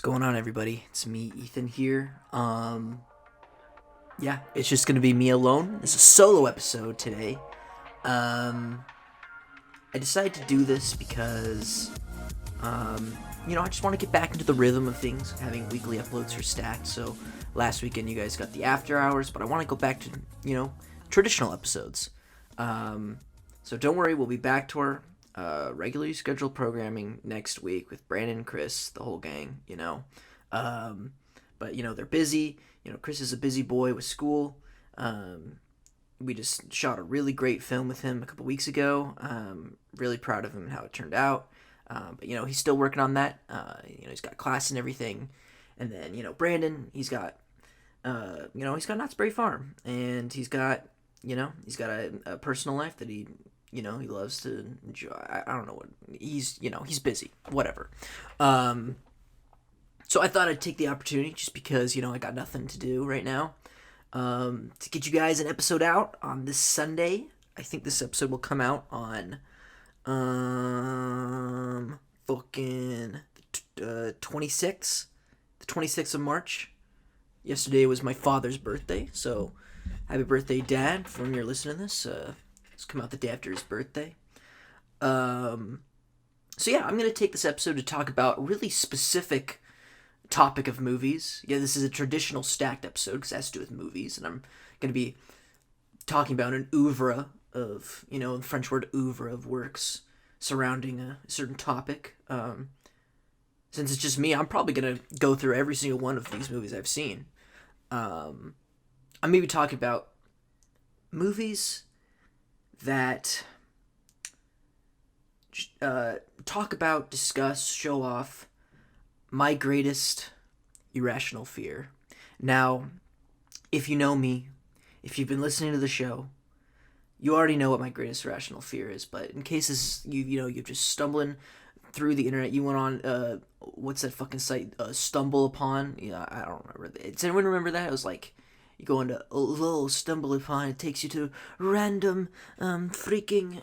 going on, everybody? It's me, Ethan here. Yeah, it's just gonna be me alone. It's a solo episode today. Um, I decided to do this because, I just want to get back into the rhythm of things, having weekly uploads for Stacked. So last weekend you guys got the after hours, but I want to go back to, traditional episodes. So don't worry, we'll be back to our regularly scheduled programming next week with Brandon and Chris, the whole gang, But, they're busy. Chris is a busy boy with school. We just shot a really great film with him a couple weeks ago. Really proud of him and how it turned out. But, he's still working on that. He's got class and everything. And then, Brandon, he's got Knott's Berry Farm. And he's got a personal life that he loves to enjoy. I don't know what he's busy, whatever. So I thought I'd take the opportunity just because, I got nothing to do right now, to get you guys an episode out on this Sunday. I think this episode will come out on, 26th, the 26th of March. Yesterday was my father's birthday, so happy birthday, Dad, from when you're listening to this. It's come out the day after his birthday. So yeah, I'm going to take this episode to talk about a really specific topic of movies. Yeah, this is a traditional Stacked episode because it has to do with movies, and I'm going to be talking about an oeuvre of, the French word oeuvre, of works surrounding a certain topic. Since it's just me, I'm probably going to go through every single one of these movies I've seen. I'm maybe talking about movies that talk about, discuss, show off my greatest irrational fear. Now, if you know me, if you've been listening to the show, you already know what my greatest irrational fear is. But in case you're just stumbling through the internet, you went on what's that fucking site? Stumble Upon. Yeah, I don't remember. Does anyone remember that? It was like, you go into Stumble Upon, it takes you to random freaking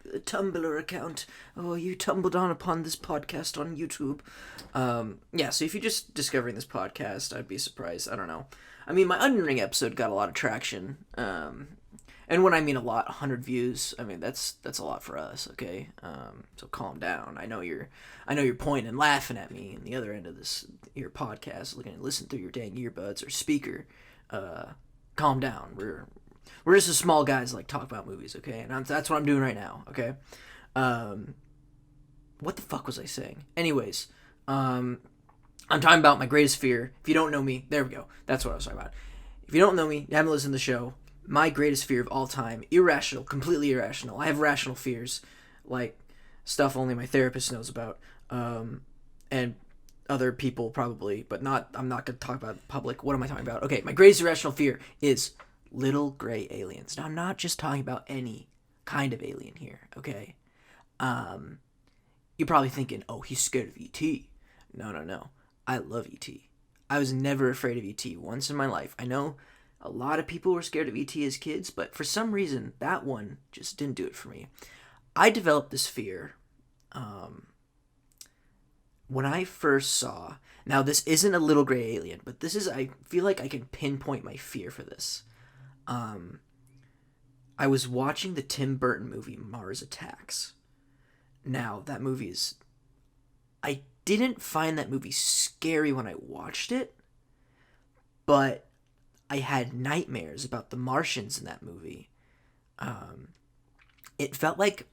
Tumblr account. Oh, you tumbled upon this podcast on YouTube. Yeah, so if you're just discovering this podcast, I'd be surprised. I don't know. I mean, my Onion Ring episode got a lot of traction. And when I mean a lot, 100 views, I mean, that's a lot for us, okay? So calm down. I know you're pointing and laughing at me on the other end of your podcast, listen through your dang earbuds or speaker. Calm down. We're just a small guys that like talk about movies, okay? And that's what I'm doing right now, okay? What the fuck was I saying? Anyways, I'm talking about my greatest fear. If you don't know me, there we go. That's what I was talking about. If you don't know me, you haven't listened to the show, my greatest fear of all time, irrational, completely irrational. I have rational fears, like stuff only my therapist knows about, and other people probably, but I'm not going to talk about public. What am I talking about? Okay, my greatest irrational fear is little gray aliens. Now, I'm not just talking about any kind of alien here, okay? You're probably thinking, oh, he's scared of E.T. No. I love E.T. I was never afraid of E.T. once in my life. I know a lot of people were scared of E.T. as kids, but for some reason, that one just didn't do it for me. I developed this fear, when I first saw, now this isn't a little gray alien, but I feel like I can pinpoint my fear for this. I was watching the Tim Burton movie Mars Attacks. Now, that movie I didn't find that movie scary when I watched it, but I had nightmares about the Martians in that movie. It felt like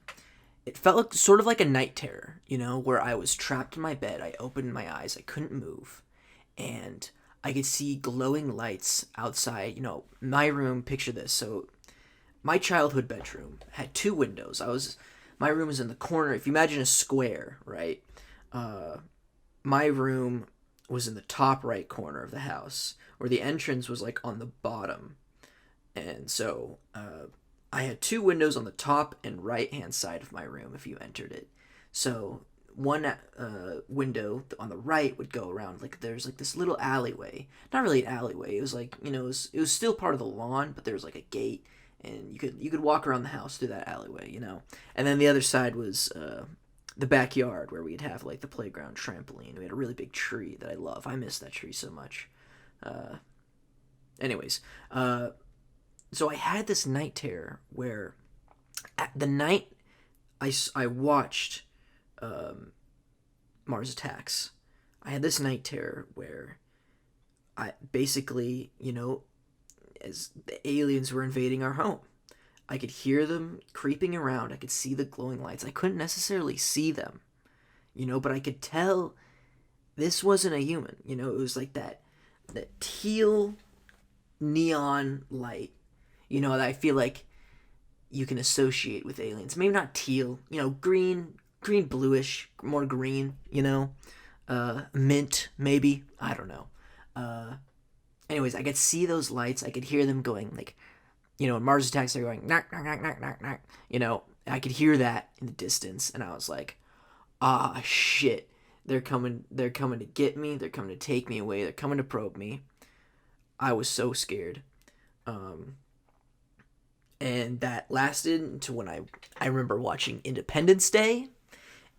sort of like a night terror, where I was trapped in my bed. I opened my eyes, I couldn't move, and I could see glowing lights outside. My room, picture this. So my childhood bedroom had two windows. My room was in the corner. If you imagine a square, right? My room was in the top right corner of the house, where the entrance was like on the bottom. And so, I had two windows on the top and right-hand side of my room if you entered it. So one window on the right would go around, like there's like this little alleyway. Not really an alleyway. It was like, it was still part of the lawn, but there was like a gate, and you could walk around the house through that alleyway, And then the other side was the backyard where we'd have like the playground trampoline. We had a really big tree that I love. I miss that tree so much. Uh, anyways, so I had this night terror where at the night I watched Mars Attacks. I had this night terror where I basically, as the aliens were invading our home, I could hear them creeping around. I could see the glowing lights. I couldn't necessarily see them, but I could tell this wasn't a human. It was like that teal neon light, that I feel like you can associate with aliens. Maybe not teal, green, bluish, more green, mint, maybe. I don't know. Anyways, I could see those lights. I could hear them going, like, in Mars Attacks, they're going, knock, knock, knock, knock, knock, knock. I could hear that in the distance, and I was like, ah, shit. They're coming to get me. They're coming to take me away. They're coming to probe me. I was so scared. And that lasted until when I remember watching Independence Day,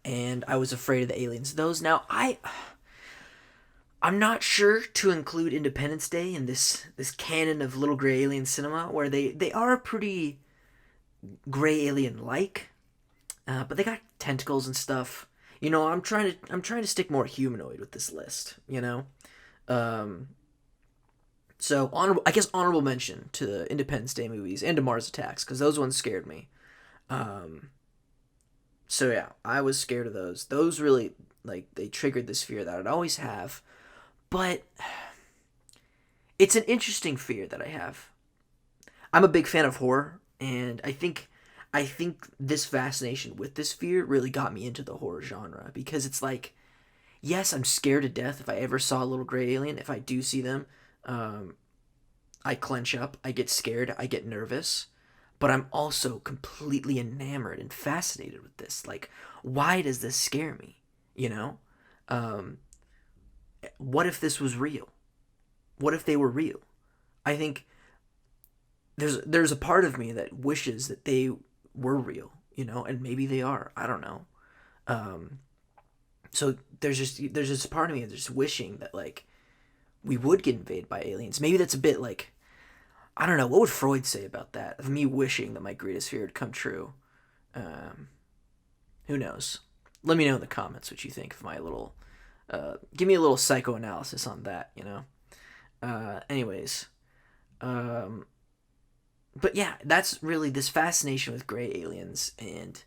and I was afraid of the aliens. Those now I'm not sure to include Independence Day in this canon of little gray alien cinema, where they are pretty gray alien like, but they got tentacles and stuff. I'm trying to stick more humanoid with this list. So honorable mention to the Independence Day movies and to Mars Attacks, because those ones scared me. So yeah, I was scared of those. Those really, like, they triggered this fear that I'd always have. But it's an interesting fear that I have. I'm a big fan of horror, and I think this fascination with this fear really got me into the horror genre, because it's like, yes, I'm scared to death if I ever saw a little gray alien. If I do see them, I clench up, I get scared, I get nervous, but I'm also completely enamored and fascinated with this. Like, why does this scare me? What if this was real? What if they were real? I think there's a part of me that wishes that they were real, and maybe they are. I don't know. So there's just a part of me that's just wishing that, like, we would get invaded by aliens. Maybe that's a bit like, I don't know, what would Freud say about that? Of me wishing that my greatest fear would come true. Who knows? Let me know in the comments what you think of my little, give me a little psychoanalysis on that, anyways, but yeah, that's really this fascination with gray aliens and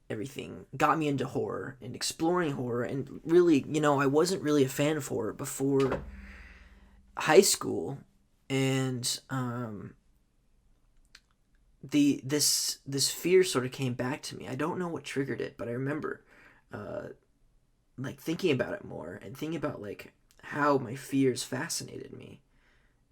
everything got me into horror and exploring horror. And really, I wasn't really a fan of horror before high school, and this fear sort of came back to me. I don't know what triggered it, but I remember like thinking about it more and thinking about like how my fears fascinated me,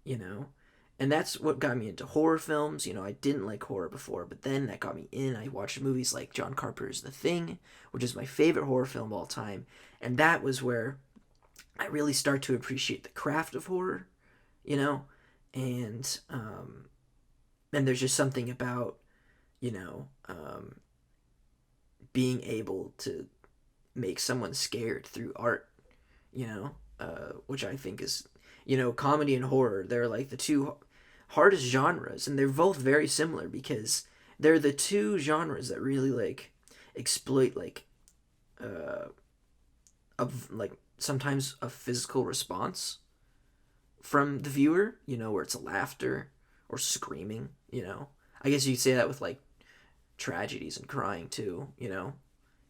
and that's what got me into horror films. I didn't like horror before, but then that got me in. I watched movies like John Carpenter's The Thing, which is my favorite horror film of all time, and that was where I really start to appreciate the craft of horror, and there's just something about, being able to make someone scared through art, which I think is, comedy and horror, they're like the two hardest genres, and they're both very similar because they're the two genres that really like exploit like of like sometimes a physical response from the viewer, where it's laughter or screaming, I guess you'd say that with like tragedies and crying too,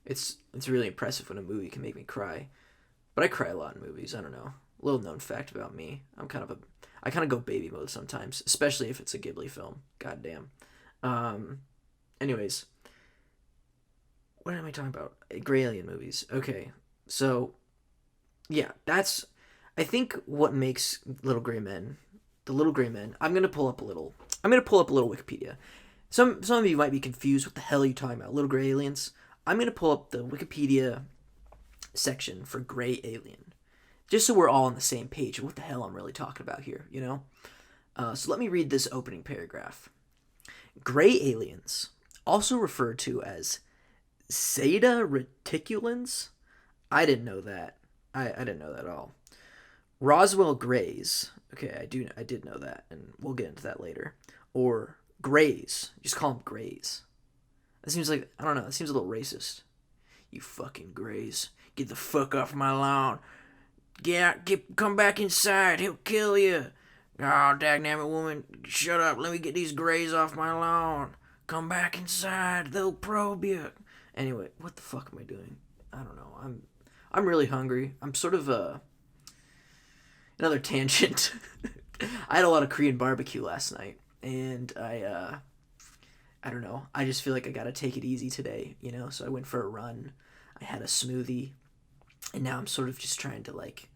it's really impressive when a movie can make me cry. But I cry a lot in movies. I don't know. Little known fact about me. I kind of go baby mode sometimes, especially if it's a Ghibli film. Goddamn. Anyways, what am I talking about? Gray alien movies. Okay, so yeah, that's I think what makes Little Gray Men, the Little Gray Men. I'm gonna pull up a little Wikipedia. Some of you might be confused. What the hell are you talking about? Little gray aliens? I'm gonna pull up the Wikipedia section for gray alien, just so we're all on the same page of what the hell I'm really talking about here. So let me read this opening paragraph. Gray aliens, also referred to as Zeta reticulans? I didn't know that. I didn't know that at all. Roswell Greys. Okay, I did know that, and we'll get into that later. Or Greys. Just call them Greys. That seems like, I don't know, that seems a little racist. You fucking Greys. Get the fuck off my lawn. Come back inside. He'll kill you. Oh, dagnammit woman, shut up. Let me get these Greys off my lawn. Come back inside. They'll probe you. Anyway, what the fuck am I doing? I don't know. I'm really hungry. I'm sort of another tangent. I had a lot of Korean barbecue last night, and I don't know. I just feel like I gotta take it easy today, you know. So I went for a run. I had a smoothie, and now I'm sort of just trying to like,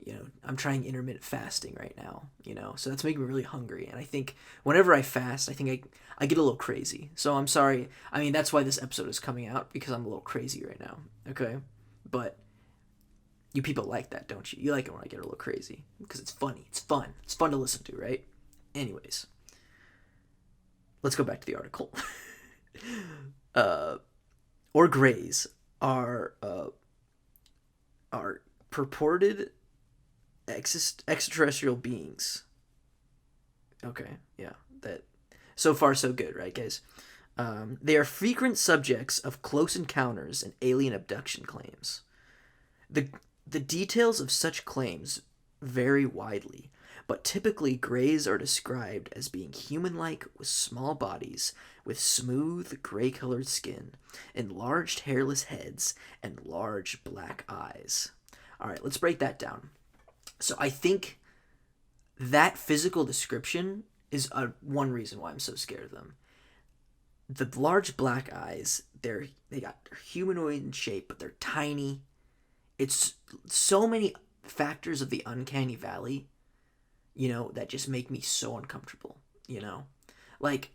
you know, I'm trying intermittent fasting right now, you know. So that's making me really hungry, and I think whenever I fast, I think I get a little crazy. So I'm sorry. I mean, that's why this episode is coming out, because I'm a little crazy right now. Okay, but you people like that, don't you? You like it when I get a little crazy because it's funny. It's fun. It's fun to listen to, right? Anyways, let's go back to the article. Or Greys are purported extraterrestrial beings. Okay, yeah, that. So far, so good, right, guys? They are frequent subjects of close encounters and alien abduction claims. The details of such claims vary widely, but typically Greys are described as being human-like with small bodies, with smooth, gray-colored skin, enlarged hairless heads, and large black eyes. All right, let's break that down. So I think that physical description is one reason why I'm so scared of them. The large black eyes, they're humanoid in shape, but they're tiny. It's so many factors of the uncanny valley, you know, that just make me so uncomfortable, you know? Like,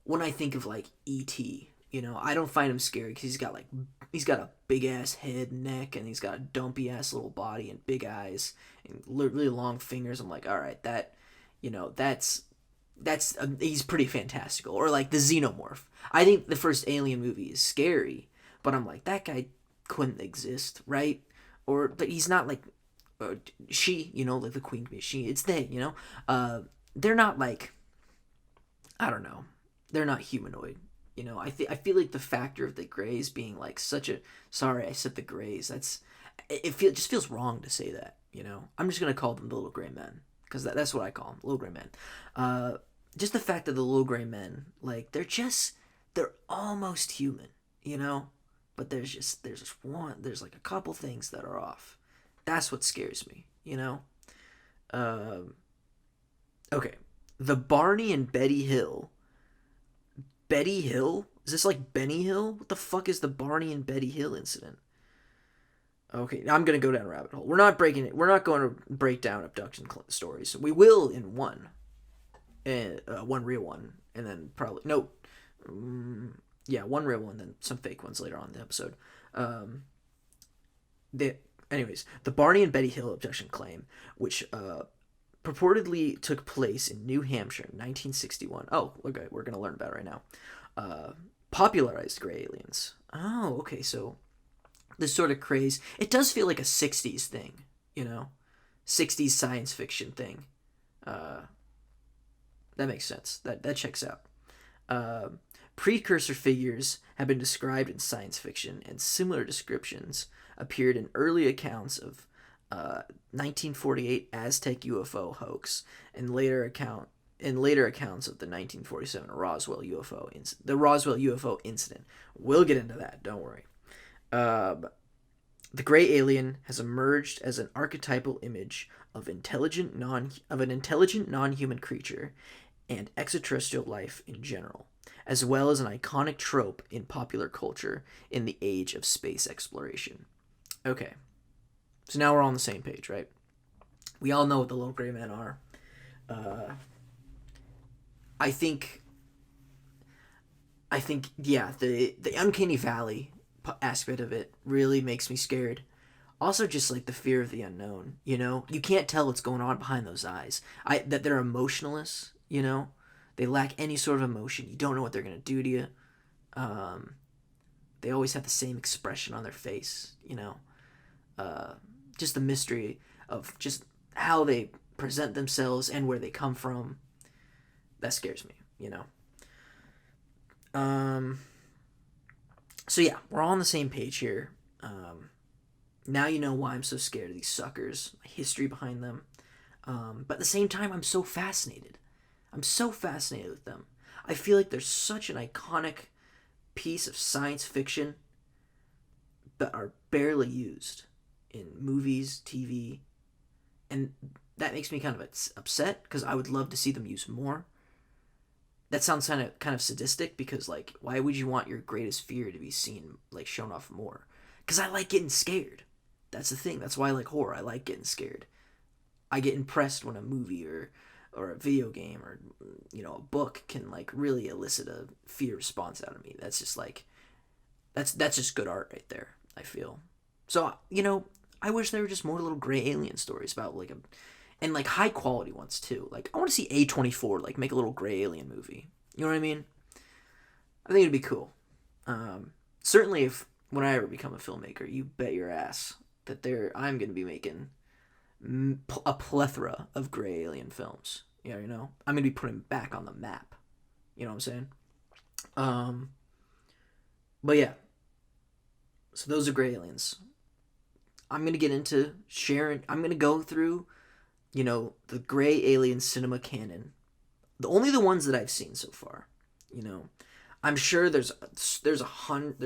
when I think of, like, E.T., you know, I don't find him scary because he's got a big-ass head and neck, and he's got a dumpy-ass little body and big eyes and really long fingers. I'm like, all right, that, you know, he's pretty fantastical. Or, like, the Xenomorph. I think the first Alien movie is scary, but I'm like, that guy couldn't exist, right? Or but he's not like she, you know, like the queen bee. It's they, you know. They're not like, I don't know. They're not humanoid, you know. I feel like the factor of the Greys being like such a, sorry, I said the Greys. Just feels wrong to say that, you know. I'm just gonna call them the little gray men because that's what I call them, little gray men. Just the fact that the little gray men, like they're almost human, you know. But there's like a couple things that are off. That's what scares me, you know? Okay. The Barney and Betty Hill. Betty Hill? Is this like Benny Hill? What the fuck is the Barney and Betty Hill incident? Okay, now I'm going to go down a rabbit hole. We're not going to break down abduction stories. We will in one. One real one. And then probably... No. Yeah, one real one, then some fake ones later on in the episode. Anyways, the Barney and Betty Hill abduction claim, which purportedly took place in New Hampshire in 1961. Oh, okay, we're going to learn about it right now. Popularized gray aliens. Oh, okay, so this sort of craze. It does feel like a 60s thing, you know? 60s science fiction thing. That makes sense. That checks out. Precursor figures have been described in science fiction, and similar descriptions appeared in early accounts of 1948 Aztec UFO hoax and later accounts of the 1947 Roswell UFO incident. We'll get into that. Don't worry. The gray alien has emerged as an archetypal image of an intelligent non-human creature and extraterrestrial life in general, as well as an iconic trope in popular culture in the age of space exploration. Okay, so now we're all on the same page, right? We all know what the little gray men are. I think, yeah, the uncanny valley aspect of it really makes me scared. Also, just like the fear of the unknown, you know? You can't tell what's going on behind those eyes. That they're emotionless, you know? They lack any sort of emotion. You don't know what they're going to do to you. They always have the same expression on their face, just the mystery of just how they present themselves and where they come from. That scares me. So yeah, we're all on the same page here. Now you know why I'm so scared of these suckers, my history behind them. But at the same time, I'm so fascinated. I'm so fascinated with them. I feel like they're such an iconic piece of science fiction that are barely used in movies, TV, and that makes me kind of upset because I would love to see them used more. That sounds kind of sadistic because, like, why would you want your greatest fear to be seen, like, shown off more? Because I like getting scared. That's the thing. That's why I like horror. I like getting scared. I get impressed when a movie or a video game or a book can, like, really elicit a fear response out of me. That's just like that's just good art right there, I feel. So, I wish there were just more little gray alien stories about and like high quality ones too. Like, I want to see A24 like make a little gray alien movie. You know what I mean? I think it'd be cool. Certainly if when I ever become a filmmaker, you bet your ass that I'm going to be making a plethora of gray alien films. I'm going to be putting back on the map. You know what I'm saying? But yeah. So those are gray aliens. I'm going to get into sharing. I'm going to go through, the gray alien cinema canon. Only the ones that I've seen so far. I'm sure there's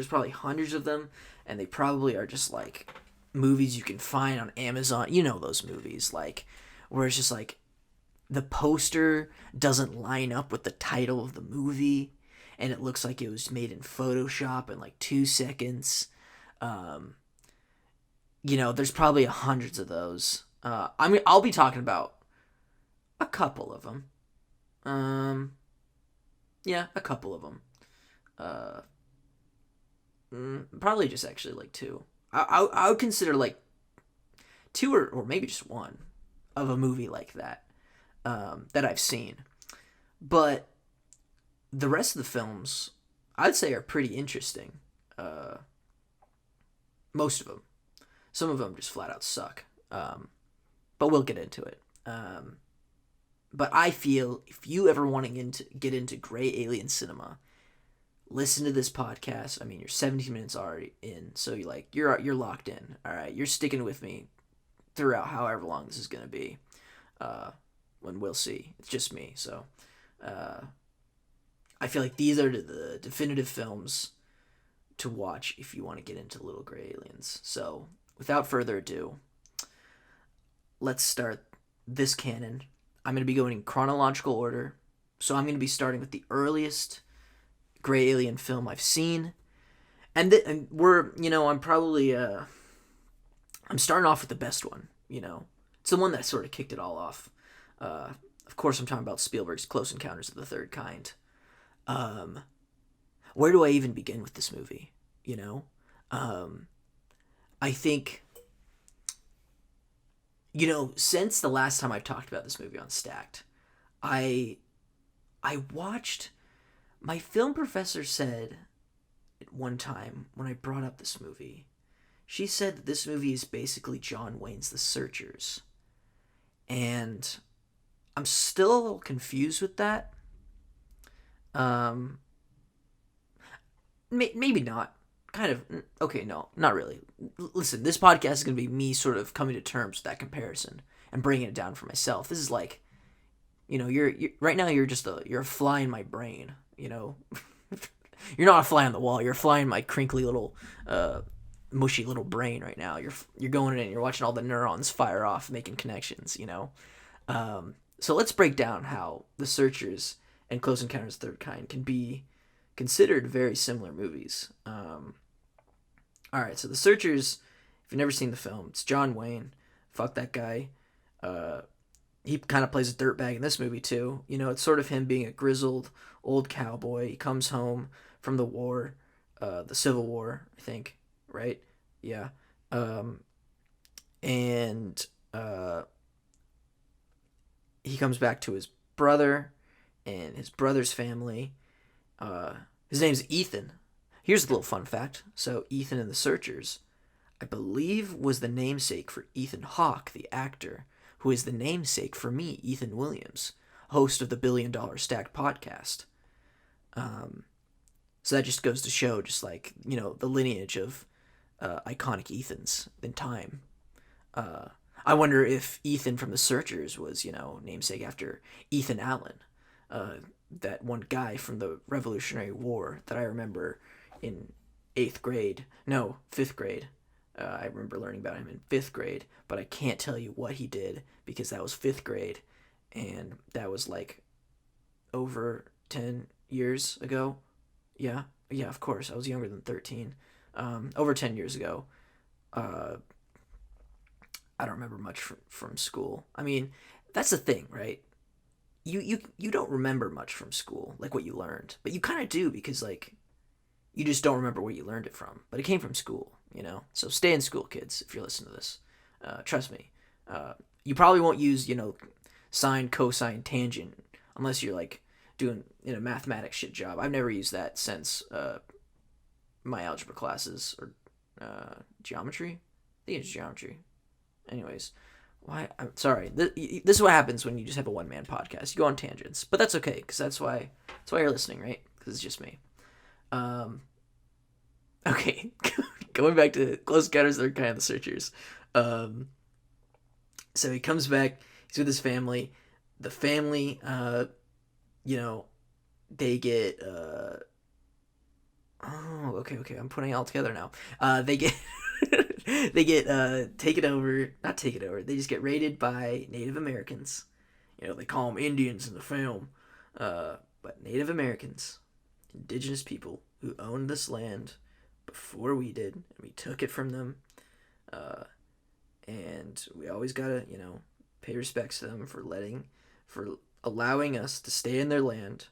probably hundreds of them, and they probably are just like movies you can find on Amazon. Those movies like where it's just like the poster doesn't line up with the title of the movie, and it looks like it was made in Photoshop in like 2 seconds. There's probably hundreds of those. I'll be talking about a couple of them. Yeah, a couple of them. Probably just actually like 2. I would consider like 2 or maybe just 1 of a movie like that that I've seen. But the rest of the films, I'd say, are pretty interesting. Most of them. Some of them just flat out suck. But we'll get into it. But I feel if you ever want to get into gray alien cinema, listen to this podcast. I mean, you're 17 minutes already in, so you're locked in. All right, you're sticking with me throughout however long this is gonna be. When we'll see. It's just me, so I feel like these are the definitive films to watch if you want to get into little gray aliens. So without further ado, let's start this canon. I'm going to be going in chronological order. So I'm going to be starting with the earliest gray alien film I've seen. And I'm probably, I'm starting off with the best one, It's the one that sort of kicked it all off. Of course, I'm talking about Spielberg's Close Encounters of the Third Kind. Where do I even begin with this movie, I think, since the last time I talked about this movie on Stacked, I watched, my film professor said at one time when I brought up this movie, she said that this movie is basically John Wayne's The Searchers. And I'm still a little confused with that. Maybe not. Kind of. Okay, no, not really. Listen, this podcast is going to be me sort of coming to terms with that comparison and bringing it down for myself. This is like, you're right now you're just you're a fly in my brain, You're not a fly on the wall. You're a fly in my crinkly little, mushy little brain right now. You're going in and you're watching all the neurons fire off, making connections, So let's break down how The Searchers and Close Encounters of the Third Kind can be considered very similar movies. Alright, so The Searchers, if you've never seen the film, it's John Wayne. Fuck that guy. He kind of plays a dirtbag in this movie too. It's sort of him being a grizzled old cowboy. He comes home from the war, the Civil War, I think, right? Yeah. And he comes back to his brother and his brother's family. His name's Ethan. Here's a little fun fact. So Ethan and the Searchers, I believe, was the namesake for Ethan Hawke, the actor, who is the namesake for me, Ethan Williams, host of the Billion Dollar Stack podcast. So that just goes to show, just like, the lineage of iconic Ethans in time. I wonder if Ethan from The Searchers was, namesake after Ethan Allen, that one guy from the Revolutionary War that I remember in 8th grade. No, 5th grade. I remember learning about him in 5th grade, but I can't tell you what he did because that was 5th grade, and that was like over 10 years ago. Yeah, of course. I was younger than 13. Over 10 years ago. I don't remember much from school. I mean, that's the thing, right? You don't remember much from school, like what you learned, but you kind of do because, like, you just don't remember where you learned it from. But it came from school, So stay in school, kids, if you're listening to this. Trust me. You probably won't use, sine, cosine, tangent, unless you're, like, doing, mathematics shit job. I've never used that since my algebra classes or geometry. I think it's geometry. Anyways, why? I'm sorry. This is what happens when you just have a one-man podcast. You go on tangents, but that's okay because that's why you're listening, right? Because it's just me. Okay, going back to Close Encounters of the Searchers. So he comes back. He's with his family. The family, they get. Okay. I'm putting it all together now. They get. They get taken over. Not taken over. They just get raided by Native Americans. They call them Indians in the film, but Native Americans, indigenous people who owned this land before we did, and we took it from them. And we always gotta, pay respects to them for allowing us to stay in their land.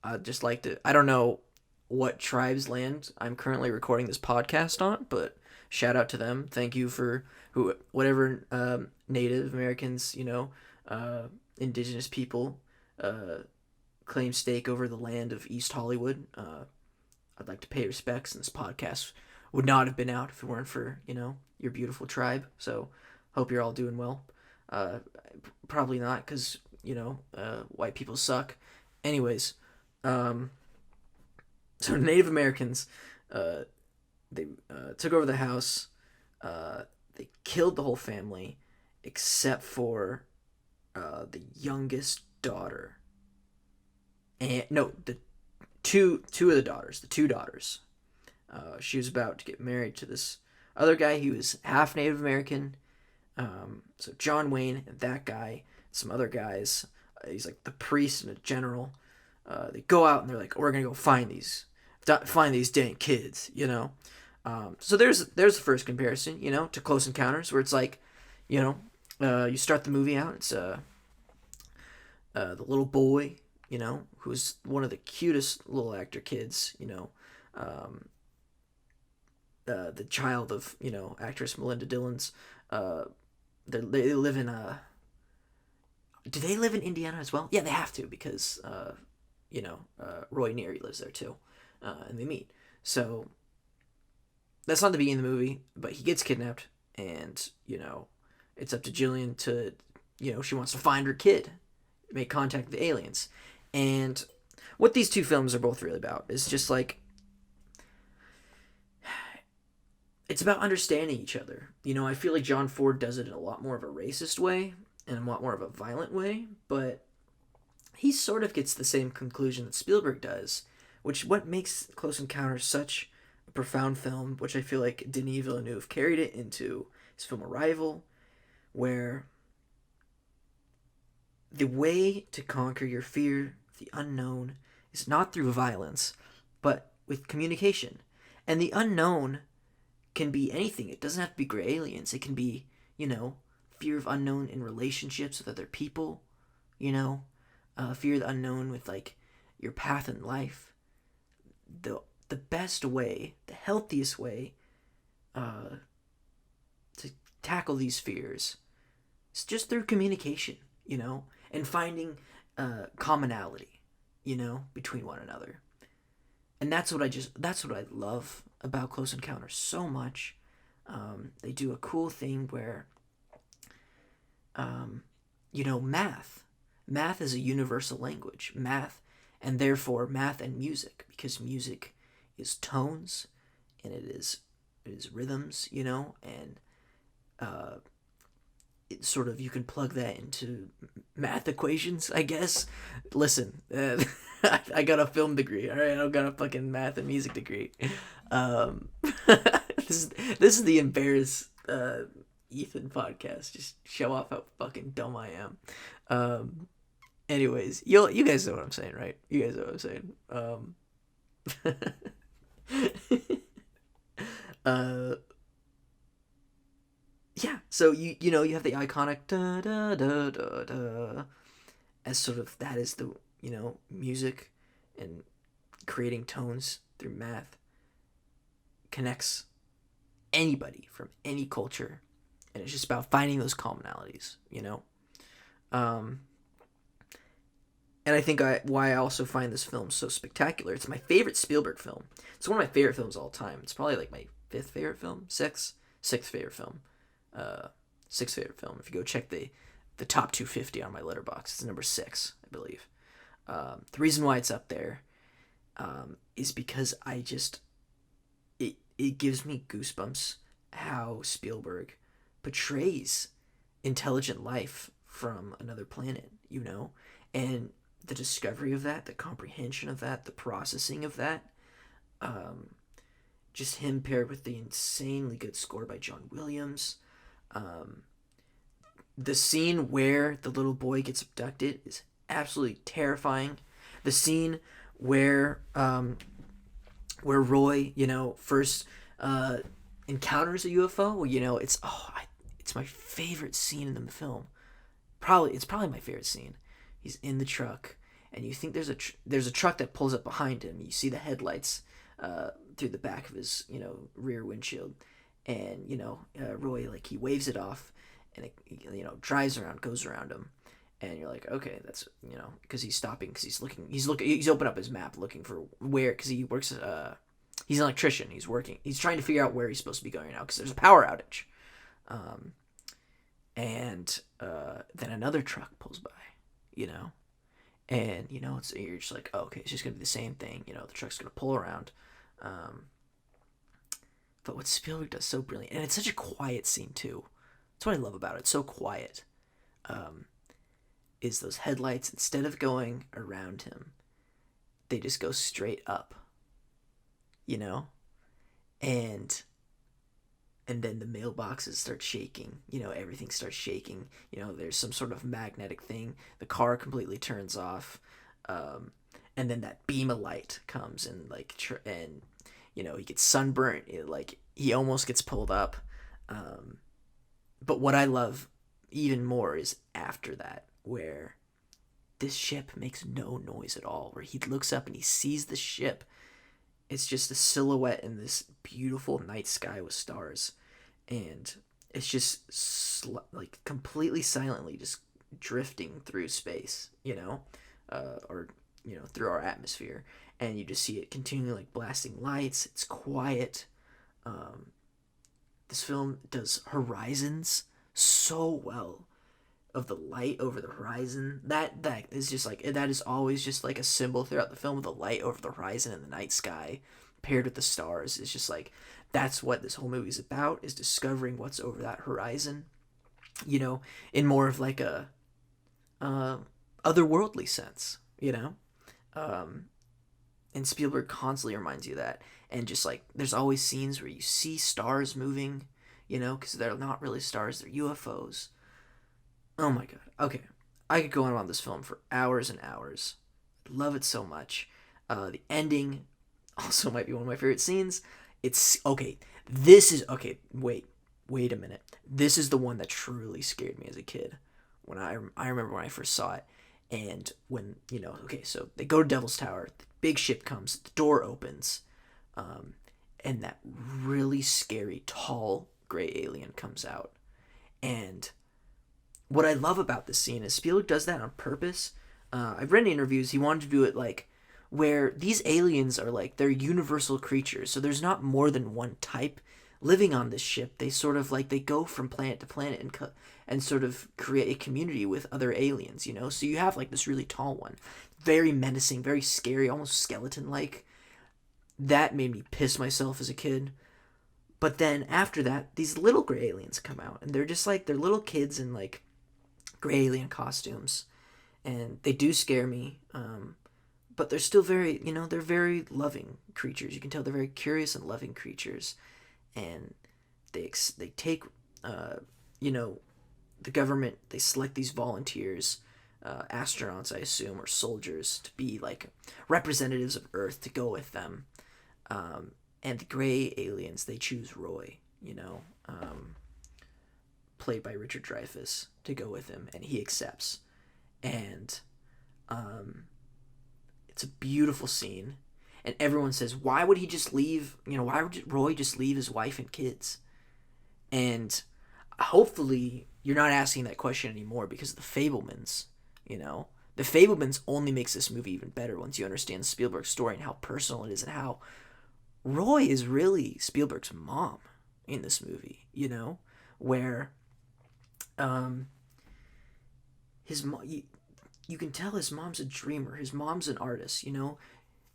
I'd just like to. I don't know what tribe's land I'm currently recording this podcast on, but shout out to them. Thank you for whatever Native Americans, indigenous people claim stake over the land of East Hollywood. I'd like to pay respects, and this podcast would not have been out if it weren't for, your beautiful tribe. So hope you're all doing well. Probably not, because, white people suck. Anyways, so Native Americans, they took over the house. They killed the whole family, except for the youngest daughter. And no, the two of the daughters. The two daughters. She was about to get married to this other guy. He was half Native American. So John Wayne and that guy, some other guys. He's like the priest and a general. They go out and they're like, "We're gonna go find these dang kids," So there's the first comparison, to Close Encounters, where it's like, you start the movie out. It's the little boy, who's one of the cutest little actor kids, the child of, actress Melinda Dillon's. They live in do they live in Indiana as well? Yeah, they have to because Roy Neary lives there too, and they meet. So that's not the beginning of the movie, but he gets kidnapped, and it's up to Jillian to, she wants to find her kid, make contact with the aliens, and what these two films are both really about is just like, it's about understanding each other. I feel like John Ford does it in a lot more of a racist way and a lot more of a violent way, but he sort of gets the same conclusion that Spielberg does, which what makes Close Encounters such a profound film, which I feel like Denis Villeneuve carried it into his film Arrival, where the way to conquer your fear of the unknown is not through violence, but with communication. And the unknown can be anything. It doesn't have to be gray aliens. It can be, fear of unknown in relationships with other people, fear of the unknown with, like, your path in life. The best way, the healthiest way to tackle these fears is just through communication, and finding commonality, between one another. And that's what I love about Close Encounters so much. They do a cool thing where, math is a universal language. Math, and therefore math and music, because music is tones, and it is rhythms, and it's sort of, you can plug that into math equations, I guess. Listen, I got a film degree, all right. I don't got a fucking math and music degree. Um, this is the embarrass Ethan podcast. Just show off how fucking dumb I am. Anyways, you guys know what I'm saying, right? You guys know what I'm saying. Yeah. So you have the iconic da da da da da as sort of, that is the music, and creating tones through math connects anybody from any culture, and it's just about finding those commonalities. Um, and I think why I also find this film so spectacular. It's my favorite Spielberg film. It's one of my favorite films of all time. It's probably like my fifth favorite film, sixth favorite film. Sixth favorite film. If you go check the top 250 on my letterbox, it's number 6, I believe. The reason why it's up there is because it gives me goosebumps how Spielberg portrays intelligent life from another planet, and the discovery of that, the comprehension of that, the processing of that. Just him paired with the insanely good score by John Williams. The scene where the little boy gets abducted is absolutely terrifying. The scene where Roy, first encounters a UFO, it's my favorite scene in the film. It's probably my favorite scene. He's in the truck, and you think there's a truck that pulls up behind him. You see the headlights through the back of his rear windshield, and Roy, like, he waves it off, and it drives around, goes around him, and you're like, okay, that's because he's stopping, because he's opened up his map looking for where, because he works he's an electrician, he's trying to figure out where he's supposed to be going now, because there's a power outage, and then another truck pulls by, and you're just like, oh, okay, it's just gonna be the same thing, the truck's gonna pull around. But what Spielberg does so brilliant, and it's such a quiet scene too. That's what I love about it. It's so quiet. Is those headlights, instead of going around him, they just go straight up. And then the mailboxes start shaking. Everything starts shaking. There's some sort of magnetic thing. The car completely turns off. And then that beam of light comes, and he gets sunburnt. He almost gets pulled up. But what I love even more is after that, where this ship makes no noise at all, where he looks up and he sees the ship. It's just a silhouette in this beautiful night sky with stars, and it's just completely silently just drifting through space, or through our atmosphere, and you just see it continually blasting lights. It's quiet. This film does horizons so well, of the light over the horizon. That is just that is always just a symbol throughout the film, of the light over the horizon and the night sky paired with the stars. It's just that's what this whole movie is about, is discovering what's over that horizon, in more of a otherworldly sense, and Spielberg constantly reminds you of that. And just there's always scenes where you see stars moving, because they're not really stars, they're UFOs. Oh my god. Okay. I could go on about this film for hours and hours. I love it so much. The ending also might be one of my favorite scenes. It's okay. Wait a minute. This is the one that truly scared me as a kid. When I remember when I first saw it, and when so they go to Devil's Tower. The big ship comes. The door opens, and that really scary, tall, gray alien comes out. And what I love about this scene is Spielberg does that on purpose. I've read in interviews he wanted to do it where these aliens are like, they're universal creatures, so there's not more than one type living on this ship. They sort of like, they go from planet to planet and sort of create a community with other aliens, you know? So you have like this really tall one, very menacing, very scary, almost skeleton-like. That made me piss myself as a kid. But then after that, these little gray aliens come out, and they're just like, they're little kids in like gray alien costumes, and they do scare me. But they're still very, you know, they're very loving creatures. You can tell they're very curious and loving creatures, and they take, you know, the government, they select these volunteers, astronauts, I assume, or soldiers, to be like representatives of Earth to go with them. And the gray aliens, they choose Roy, you know, played by Richard Dreyfuss, to go with him, and he accepts. And it's a beautiful scene, and everyone says, why would he just leave, you know, why would Roy just leave his wife and kids? And hopefully you're not asking that question anymore because of the Fabelmans, you know. The Fabelmans only makes this movie even better once you understand Spielberg's story and how personal it is, and how Roy is really Spielberg's mom in this movie, you know, where his mom, you can tell his mom's a dreamer, his mom's an artist, you know.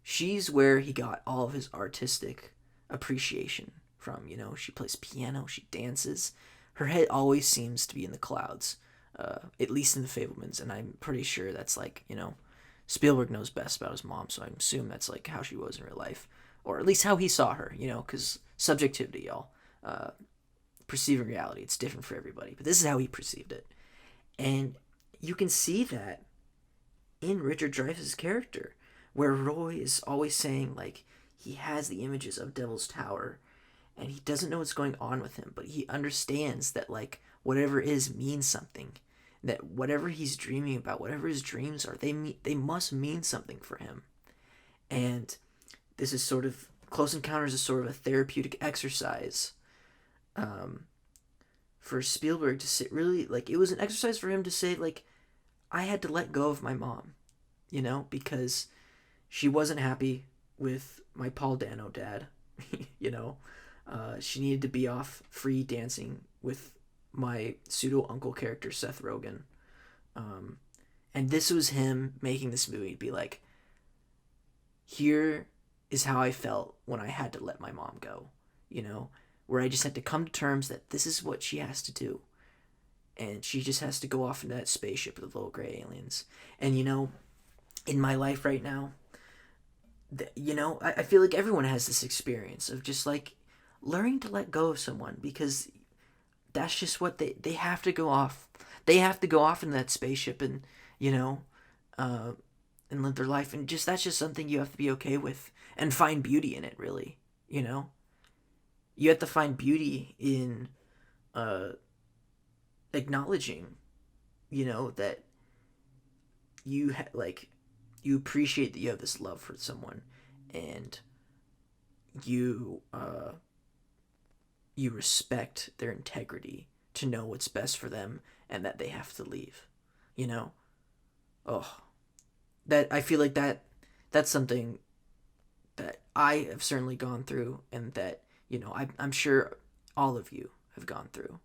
She's where he got all of his artistic appreciation from, you know. She plays piano, she dances. Her head always seems to be in the clouds, at least in the Fabelmans, and I'm pretty sure that's like, you know, Spielberg knows best about his mom, so I assume that's like how she was in real life, or at least how he saw her, you know, because subjectivity, y'all. Perceiving reality, it's different for everybody, but this is how he perceived it. And you can see that in Richard Dreyfuss' character, where Roy is always saying, like, he has the images of Devil's Tower, and he doesn't know what's going on with him, but he understands that, like, whatever is means something. That whatever he's dreaming about, whatever his dreams are, they must mean something for him. And this is sort of, Close Encounters is sort of a therapeutic exercise for Spielberg to sit, really, like, it was an exercise for him to say, like, I had to let go of my mom, you know, because she wasn't happy with my Paul Dano dad, you know. She needed to be off free dancing with my pseudo-uncle character, Seth Rogen. And this was him making this movie to be like, here is how I felt when I had to let my mom go, you know, where I just had to come to terms that this is what she has to do. And she just has to go off into that spaceship with the little gray aliens. And, you know, in my life right now, you know, I feel like everyone has this experience of just, like, learning to let go of someone, because that's just what they have to go off. They have to go off into that spaceship and, you know, and live their life. And just, that's just something you have to be okay with and find beauty in it, really, you know? You have to find beauty in acknowledging, you know, that you you appreciate that you have this love for someone, and you respect their integrity to know what's best for them, and that they have to leave, you know. Oh, that, I feel like that's something that I have certainly gone through, and that, you know, I'm sure all of you have gone through.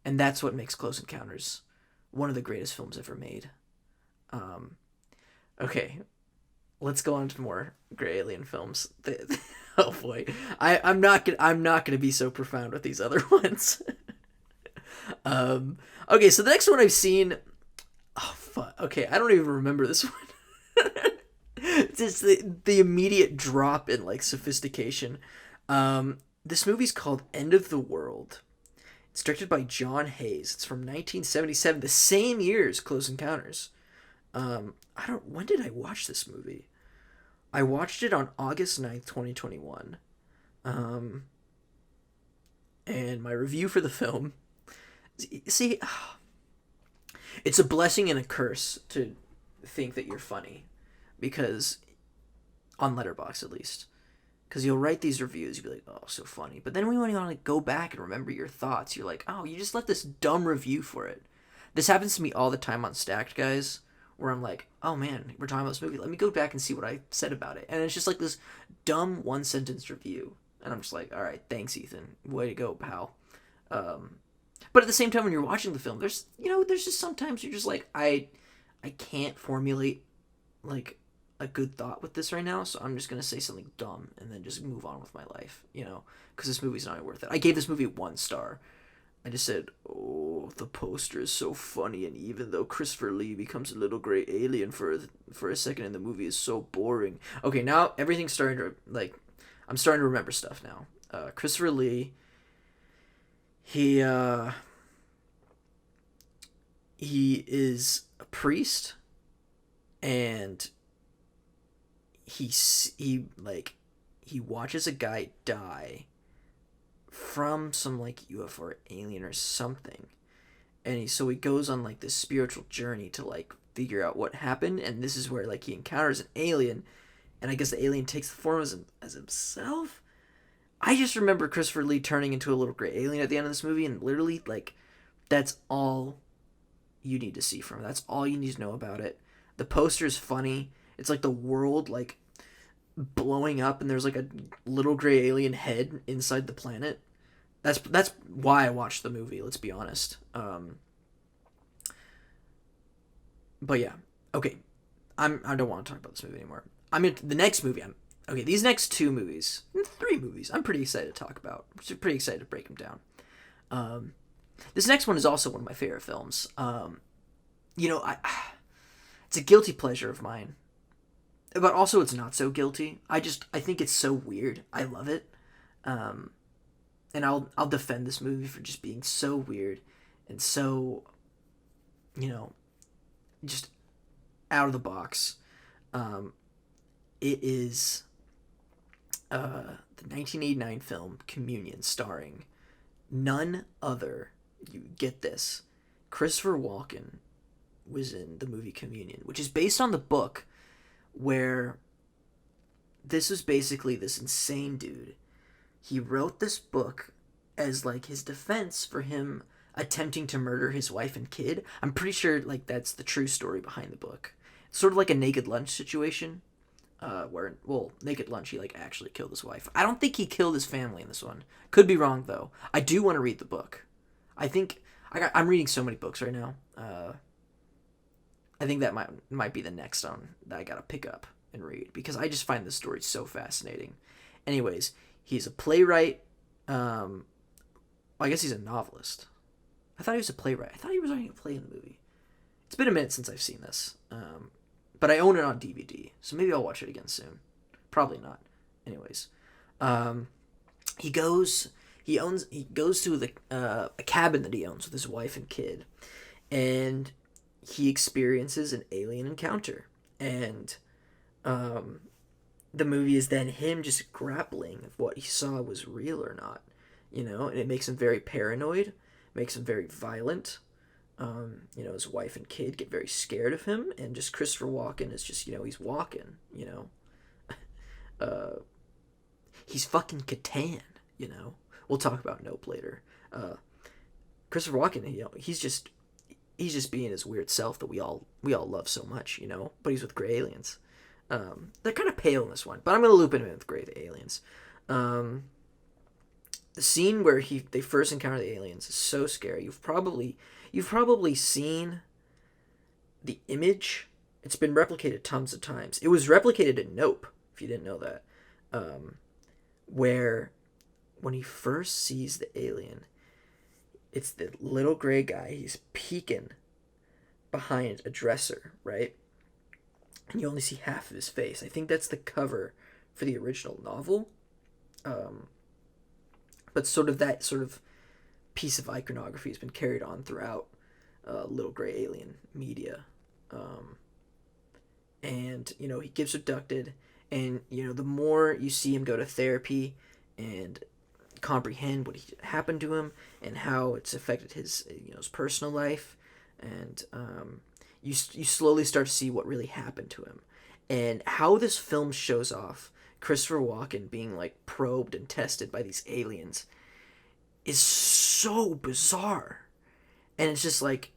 And that's what makes Close Encounters one of the greatest films ever made. Okay, let's go on to more gray alien films. Oh boy, I'm not gonna be so profound with these other ones. Okay, so the next one I've seen. Oh fuck. Okay, I don't even remember this one. Just the immediate drop in, like, sophistication. This movie's called End of the World. It's directed by John Hayes. It's from 1977, the same year as Close Encounters. When did I watch this movie? I watched it on August 9th, 2021. And my review for the film, see, it's a blessing and a curse to think that you're funny, because, on Letterboxd at least, because you'll write these reviews, you'll be like, oh, so funny, but then when you want to, like, go back and remember your thoughts, you're like, oh, you just left this dumb review for it. This happens to me all the time on Stacked, guys, where I'm like, oh man, we're talking about this movie. Let me go back and see what I said about it. And it's just like this dumb one sentence review. And I'm just like, all right, thanks, Ethan. Way to go, pal. But at the same time, when you're watching the film, there's just sometimes you're just like, I can't formulate like a good thought with this right now, so I'm just gonna say something dumb and then just move on with my life, because this movie's not worth it. I gave this movie 1 star. I just said, oh, the poster is so funny, and even though Christopher Lee becomes a little gray alien for a second in the movie, is so boring. Okay, now everything's starting to, like, I'm starting to remember stuff now. Christopher Lee, he is a priest, and he watches a guy die from some like UFO or alien or something, and he goes on like this spiritual journey to like figure out what happened, and this is where like he encounters an alien, and I guess the alien takes the form as himself. I just remember Christopher Lee turning into a little gray alien at the end of this movie, and literally like that's all you need to see from it. That's all you need to know about it. The poster is funny. It's like the world like blowing up, and there's like a little gray alien head inside the planet. That's why I watched the movie, let's be honest. But yeah, okay. I don't want to talk about this movie anymore. I'm into the next movie. These next 2 movies, 3 movies, I'm pretty excited to talk about. I'm pretty excited to break them down. This next one is also one of my favorite films. It's a guilty pleasure of mine, but also it's not so guilty. I think it's so weird. I love it. And I'll defend this movie for just being so weird and so, just out of the box. It is the 1989 film Communion, starring none other, you get this, Christopher Walken was in the movie Communion, which is based on the book, where this was basically this insane dude. He wrote this book as like his defense for him attempting to murder his wife and kid. I'm pretty sure like that's the true story behind the book. It's sort of like a Naked Lunch situation, where Naked Lunch, he like actually killed his wife. I don't think he killed his family in this one. Could be wrong though. I do want to read the book. I think I'm reading so many books right now. I think that might be the next one that I gotta pick up and read, because I just find this story so fascinating. Anyways, he's a playwright. I guess he's a novelist. I thought he was a playwright. I thought he was writing a play in the movie. It's been a minute since I've seen this, but I own it on DVD, so maybe I'll watch it again soon. Probably not. Anyways, he goes to a cabin that he owns with his wife and kid, and he experiences an alien encounter, and the movie is then him just grappling if what he saw was real or not, and it makes him very paranoid, makes him very violent. His wife and kid get very scared of him, and just Christopher Walken is just, he's walking, he's fucking Catan, We'll talk about Nope later. Christopher Walken, he's just being his weird self that we all love so much, but he's with gray aliens. They're kind of pale in this one, but I'm going to loop him in with gray aliens. The scene where they first encounter the aliens is so scary. You've probably seen the image. It's been replicated tons of times. It was replicated in Nope, if you didn't know that. Where when he first sees the alien, it's the little gray guy. He's peeking behind a dresser, right? And you only see half of his face. I think that's the cover for the original novel. But that sort of piece of iconography has been carried on throughout Little Gray Alien media. And, he gets abducted, and, the more you see him go to therapy and comprehend what happened to him and how it's affected his, his personal life, and you slowly start to see what really happened to him, and how this film shows off Christopher Walken being like probed and tested by these aliens is so bizarre. And it's just like,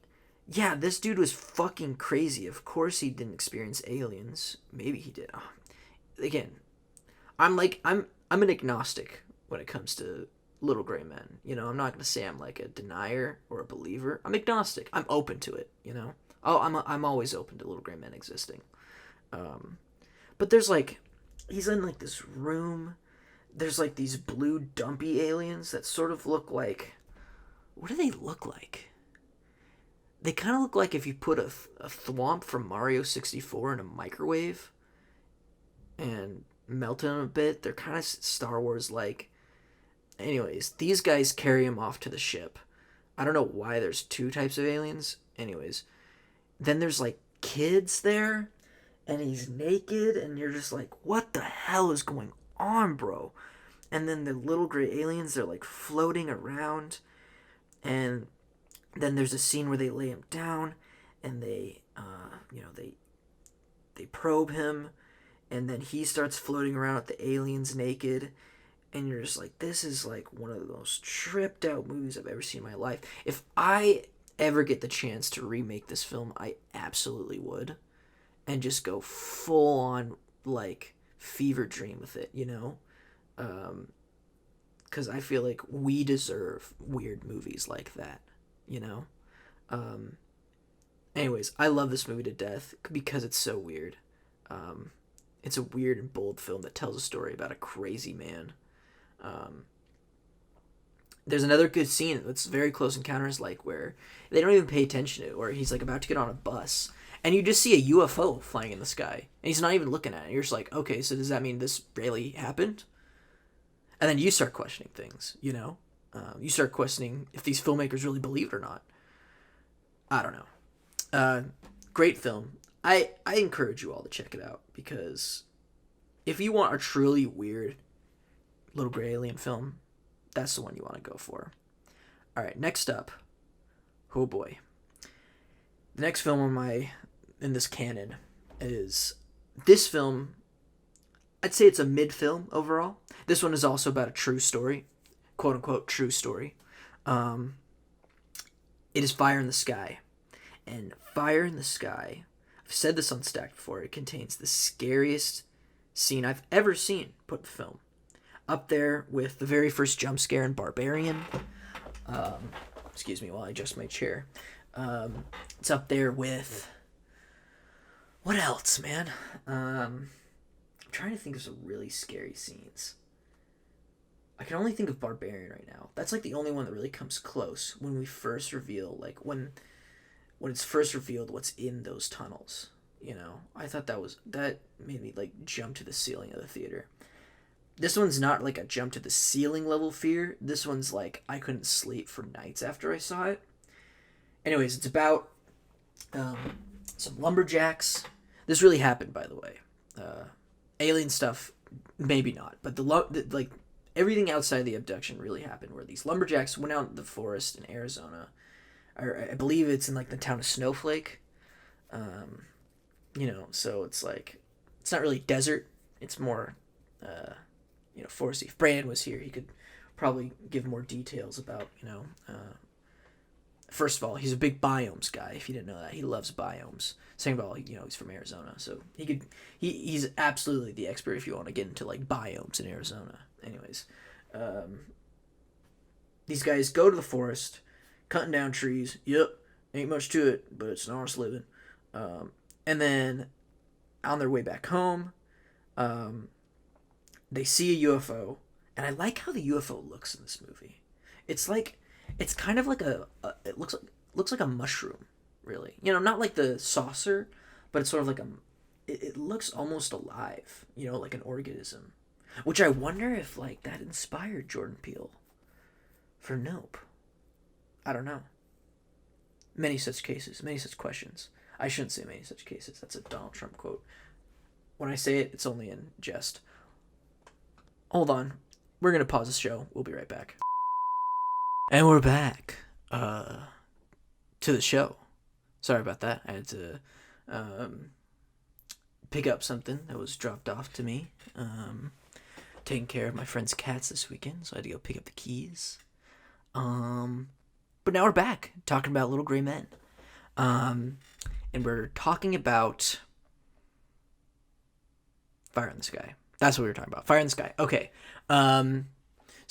yeah, this dude was fucking crazy. Of course he didn't experience aliens. Maybe he did. Again, I'm an agnostic when it comes to little gray men. I'm not gonna say I'm like a denier or a believer. I'm agnostic. I'm open to it. Oh, I'm always open to little gray men existing. Um, but there's like, he's in like this room. There's like these blue dumpy aliens that sort of look like, what do they look like? They kind of look like if you put a thwomp from Mario 64 in a microwave and melted them a bit. They're kind of Star Wars like. Anyways, these guys carry him off to the ship. I don't know why there's two types of aliens. Anyways, then there's like kids there, and he's naked, and you're just like, what the hell is going on, bro? And then the little gray aliens, they're like floating around, and then there's a scene where they lay him down, and they probe him, and then he starts floating around with the aliens naked, and you're just like, this is like one of the most tripped out movies I've ever seen in my life. If I ever get the chance to remake this film, I absolutely would, and just go full on like fever dream with it, because I feel like we deserve weird movies like that, you know. Um, Anyways, I love this movie to death because it's so weird. It's a weird and bold film that tells a story about a crazy man. Um, there's another good scene that's very close encounters, like where they don't even pay attention to it, where he's like about to get on a bus, and you just see a UFO flying in the sky, and he's not even looking at it. You're just like, okay, so does that mean this really happened? And then you start questioning things, you start questioning if these filmmakers really believe it or not. I don't know. Great film. I encourage you all to check it out, because if you want a truly weird little gray alien film, that's the one you want to go for. All right, next up. Oh boy. The next film in this canon is this film. I'd say it's a mid film overall. This one is also about a true story, quote unquote true story. Um, it is Fire in the Sky. And Fire in the Sky, I've said this on Stacked before, it contains the scariest scene I've ever seen put in film. Up there with the very first jump scare in Barbarian. Excuse me while I adjust my chair. It's up there with... What else, man? I'm trying to think of some really scary scenes. I can only think of Barbarian right now. That's like the only one that really comes close when we first reveal, like when it's first revealed what's in those tunnels. I thought that made me like jump to the ceiling of the theater. This one's not like a jump to the ceiling level fear. This one's like I couldn't sleep for nights after I saw it. Anyways, it's about some lumberjacks. This really happened, by the way. Alien stuff, maybe not, but like everything outside the abduction really happened. Where these lumberjacks went out in the forest in Arizona, or I believe it's in like the town of Snowflake. So it's like it's not really desert. It's more, foresty. If Brandon was here, he could probably give more details about, first of all, he's a big biomes guy. If you didn't know that, he loves biomes. Second of all, he's from Arizona, so he's absolutely the expert if you want to get into like biomes in Arizona. Anyways, these guys go to the forest, cutting down trees. Yep, ain't much to it, but it's an honest living. And then on their way back home, they see a UFO, and I like how the UFO looks in this movie. It's kind of like it looks like a mushroom, really. Not like the saucer, but it's sort of like it looks almost alive, like an organism. Which I wonder if like that inspired Jordan Peele for Nope. I don't know. Many such cases, many such questions. I shouldn't say many such cases. That's a Donald Trump quote. When I say it, it's only in jest. Hold on. We're going to pause the show. We'll be right back. And we're back to the show. Sorry about that. I had to pick up something that was dropped off to me. Taking care of my friend's cats this weekend, so I had to go pick up the keys. But now we're back talking about Little Gray Men. And we're talking about Fire in the Sky. That's what we were talking about. Fire in the Sky. Okay. So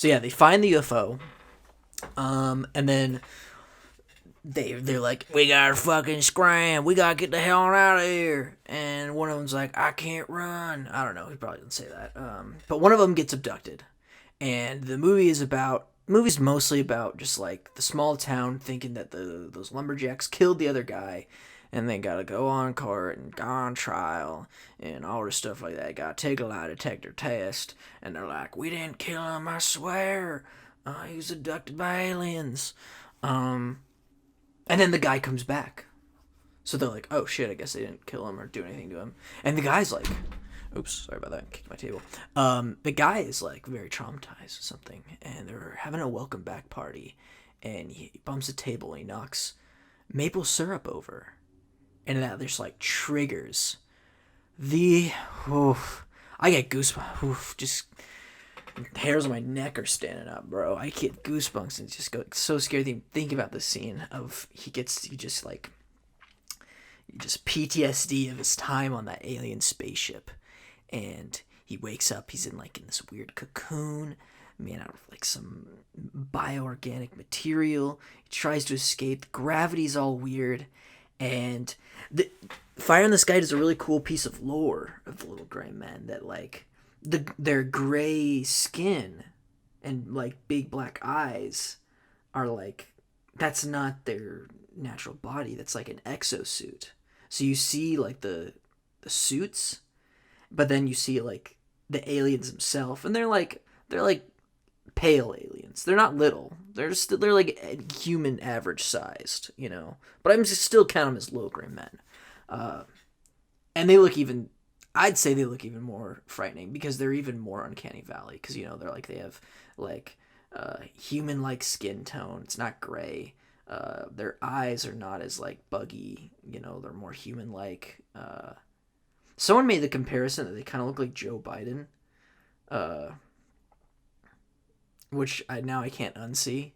yeah, they find the UFO. And then they're like, we gotta fucking scram. We gotta get the hell out of here. And one of them's like, I can't run. I don't know. He probably didn't say that. But one of them gets abducted. And the movie's mostly about just like the small town thinking that those lumberjacks killed the other guy, and they gotta go on court and go on trial and all this stuff like that. Gotta take a lie detector test, and they're like, we didn't kill him, I swear. He was abducted by aliens. And then the guy comes back. So they're like, oh shit, I guess they didn't kill him or do anything to him. And the guy's like, oops, sorry about that, kicked my table. The guy is like very traumatized or something, and they're having a welcome back party, and he bumps a table and he knocks maple syrup over, and that just like triggers I get goosebumps. Just hairs on my neck are standing up, bro. I get goosebumps and just go so scared thinking about the scene of he just PTSD of his time on that alien spaceship. And he wakes up, he's in this weird cocoon made out of like some bioorganic material. He tries to escape, the gravity's all weird, and the Fire in the Sky does a really cool piece of lore of the little gray men that like their gray skin and like big black eyes are like, that's not their natural body, that's like an exosuit. So you see like the suits, but then you see like the aliens themselves, and they're like pale aliens. They're not little. They're like human average sized, you know. But I'm still count them as low gray men. And they look even. I'd say they look even more frightening because they're even more uncanny valley, because you know they have like human like skin tone. It's not gray. Their eyes are not as like buggy. You know, they're more human like. Someone made the comparison that they kind of look like Joe Biden, which I can't unsee.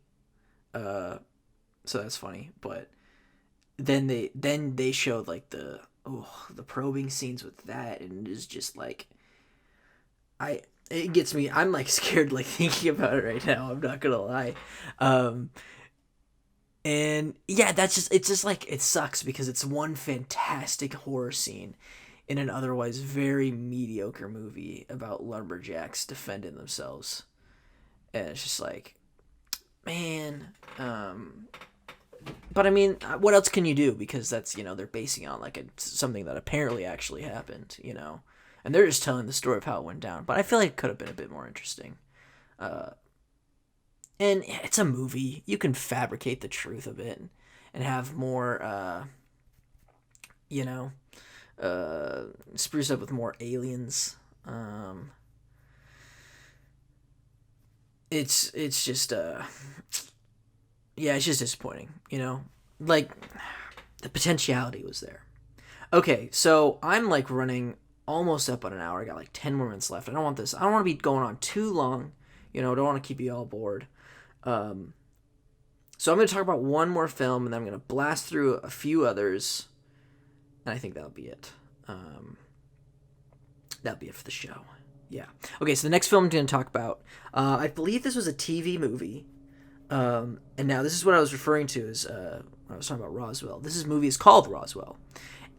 So that's funny. But then they showed like the probing scenes with that, and it is just like it gets me. I'm like scared like thinking about it right now. I'm not gonna lie. And yeah, it's just like it sucks because it's one fantastic horror scene in an otherwise very mediocre movie about lumberjacks defending themselves. And it's just like, man, but I mean, what else can you do? Because that's, you know, they're basing it on like something that apparently actually happened, you know, and they're just telling the story of how it went down. But I feel like it could have been a bit more interesting. And it's a movie. You can fabricate the truth of it and have more, you know, spruce up with more aliens. It's just yeah, it's just disappointing, you know? Like the potentiality was there. Okay, so I'm like running almost up on an hour. I got like 10 more minutes left. I don't want to be going on too long, you know, I don't want to keep you all bored. So I'm going to talk about one more film, and then I'm going to blast through a few others. And I think that'll be it. That'll be it for the show. Yeah. Okay, so the next film I'm going to talk about, I believe this was a TV movie. And now this is what I was referring to as when I was talking about Roswell. This movie is called Roswell.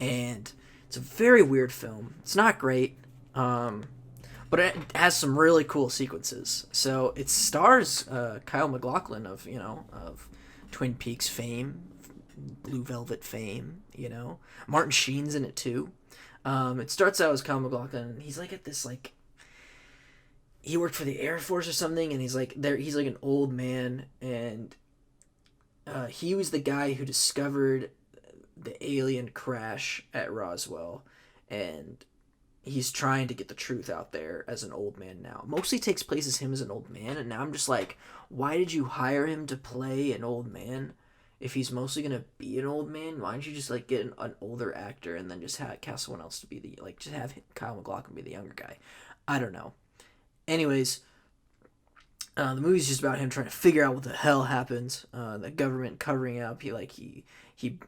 And it's a very weird film. It's not great. But it has some really cool sequences. So it stars Kyle MacLachlan of Twin Peaks fame, Blue Velvet fame, you know. Martin Sheen's in it too. It starts out as Kyle MacLachlan, and he's like at this like, he worked for the Air Force or something, and he's like an old man, and he was the guy who discovered the alien crash at Roswell, and he's trying to get the truth out there as an old man now. Mostly takes place as him as an old man, and now I'm just like, why did you hire him to play an old man? If he's mostly gonna be an old man, why don't you just like get an older actor and then just cast someone else to be just have Kyle MacLachlan be the younger guy? I don't know. Anyways, the movie's just about him trying to figure out what the hell happened. The government covering up. He he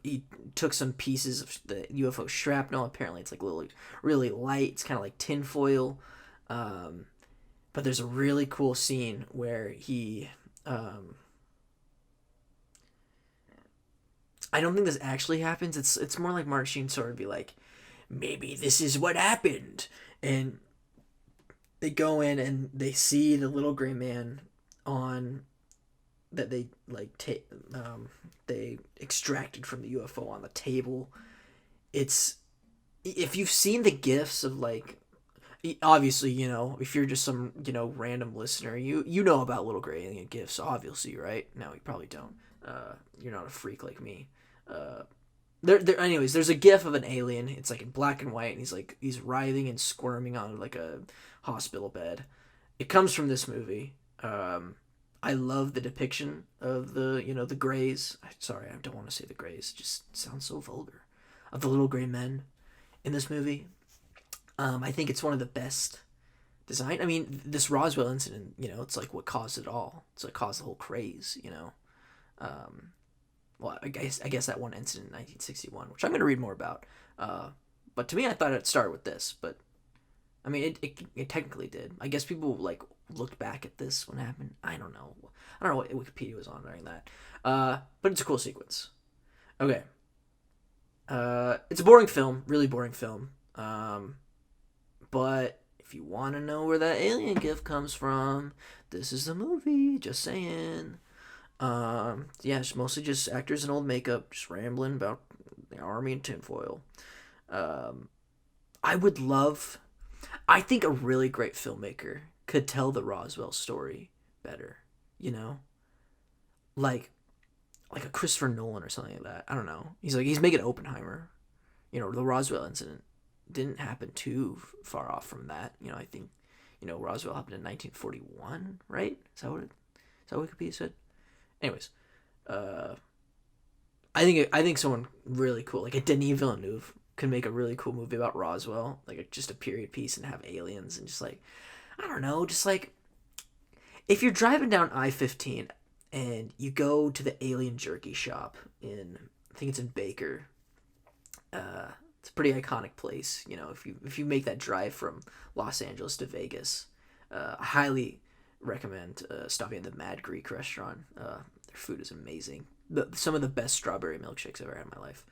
he took some pieces of the UFO shrapnel. Apparently, it's like really light. It's kind of like tinfoil. But there's a really cool scene where he. I don't think this actually happens. It's more like Martin Sheen sort of be like, maybe this is what happened, and they go in and they see the little gray man on that they they extracted from the UFO on the table. It's if you've seen the gifs of like, obviously, if you're just some random listener, you know about little gray alien gifs, obviously, right? No, you probably don't. You're not a freak like me. Anyways, there's a gif of an alien. It's like in black and white, and he's writhing and squirming on like a hospital bed. It comes from this movie. I love the depiction of the grays. Sorry, I don't want to say the grays. It just sounds so vulgar. Of the little gray men in this movie. I think it's one of the best design. I mean, this Roswell incident, it's like what caused it all. It's what caused the whole craze, Well, I guess that one incident in 1961, which I'm going to read more about. But to me, I thought it started with this, but I mean, it technically did. I guess people like looked back at this when it happened. I don't know what Wikipedia was on during that. But it's a cool sequence. Okay. It's a boring film, really boring film. But if you want to know where that alien gift comes from, this is the movie. Just saying. Yeah, it's mostly just actors in old makeup, just rambling about the army and tinfoil. I think a really great filmmaker could tell the Roswell story better, like a Christopher Nolan or something like that. I don't know. He's making Oppenheimer. The Roswell incident didn't happen too far off from that. I think, Roswell happened in 1941, right? Is that what Wikipedia said? Anyways, I think someone really cool, like a Denis Villeneuve, could make a really cool movie about Roswell, like just a period piece, and have aliens and just like, I don't know, just like if you're driving down I-15 and you go to the alien jerky shop I think it's in Baker. It's a pretty iconic place. If you make that drive from Los Angeles to Vegas, I highly recommend stopping at the Mad Greek restaurant. Their food is amazing. Some of the best strawberry milkshakes I've ever had in my life.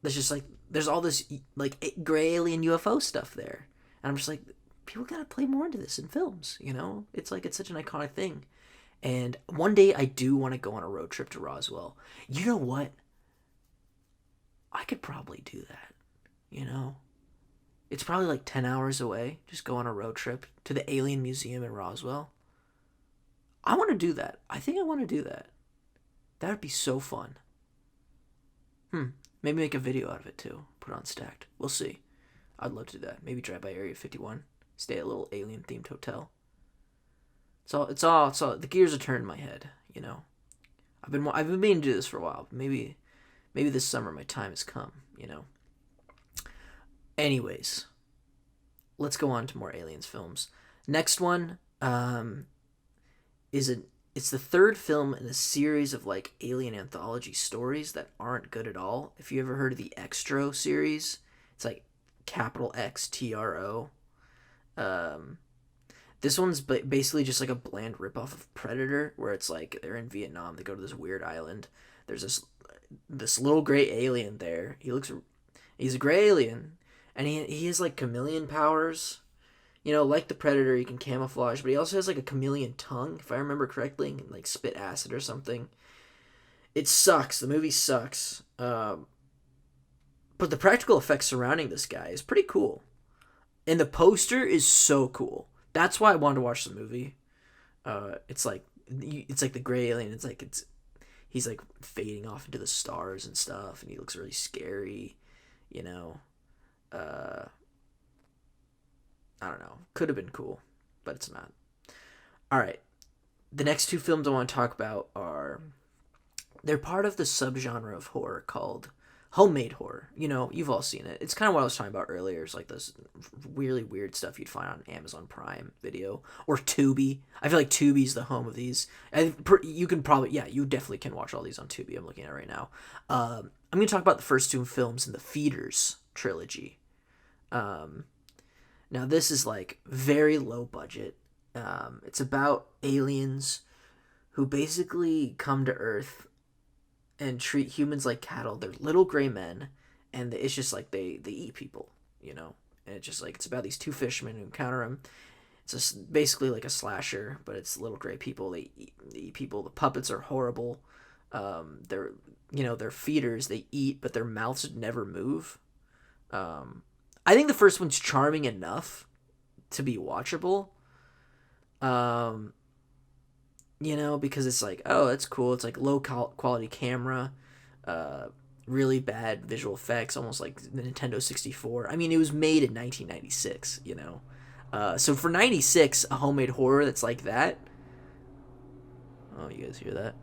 There's just like there's all this like gray alien UFO stuff there, and I'm just like, people gotta play more into this in films. It's like it's such an iconic thing. And one day I do want to go on a road trip to Roswell. You know what? I could probably do that. It's probably like 10 hours away. Just go on a road trip to the Alien Museum in Roswell. I want to do that. I think I want to do that. That would be so fun. Maybe make a video out of it too. Put it on Stacked. We'll see. I'd love to do that. Maybe drive by Area 51. Stay at a little alien themed hotel. It's all. The gears are turning in my head. I've been meaning to do this for a while. Maybe this summer my time has come. Anyways, let's go on to more aliens films. Next one it's the third film in a series of like alien anthology stories that aren't good at all. If you ever heard of the Xtro series, it's like capital XTRO. This one's basically just like a bland ripoff of Predator, where it's like they're in Vietnam, they go to this weird island. There's this little gray alien there. He's a gray alien, and he has like chameleon powers. Like the Predator, he can camouflage, but he also has like a chameleon tongue, if I remember correctly, and like spit acid or something. It sucks. The movie sucks. But the practical effects surrounding this guy is pretty cool. And the poster is so cool. That's why I wanted to watch the movie. It's like the gray alien. He's like fading off into the stars and stuff, and he looks really scary. I don't know. Could have been cool, but it's not. All right. The next two films I want to talk about they're part of the subgenre of horror called homemade horror. You know, you've all seen it. It's kind of what I was talking about earlier. It's like this really weird stuff you'd find on Amazon Prime Video or Tubi. I feel like Tubi's the home of these. And you can probably, yeah, you definitely can watch all these on Tubi. I'm looking at it right now. I'm going to talk about the first two films in the Feeders trilogy. Now this is like very low budget. It's about aliens who basically come to Earth and treat humans like cattle. They're little gray men, and it's just like they eat people, you know. And it's just like it's about these two fishermen who encounter them. It's basically like a slasher, but it's little gray people. They eat people. The puppets are horrible. They're feeders. They eat, but their mouths never move. I think the first one's charming enough to be watchable. Because it's like, oh, that's cool. It's like low quality camera, really bad visual effects, almost like the Nintendo 64. I mean, it was made in 1996, you know. So for 96, a homemade horror that's like that. Oh, you guys hear that?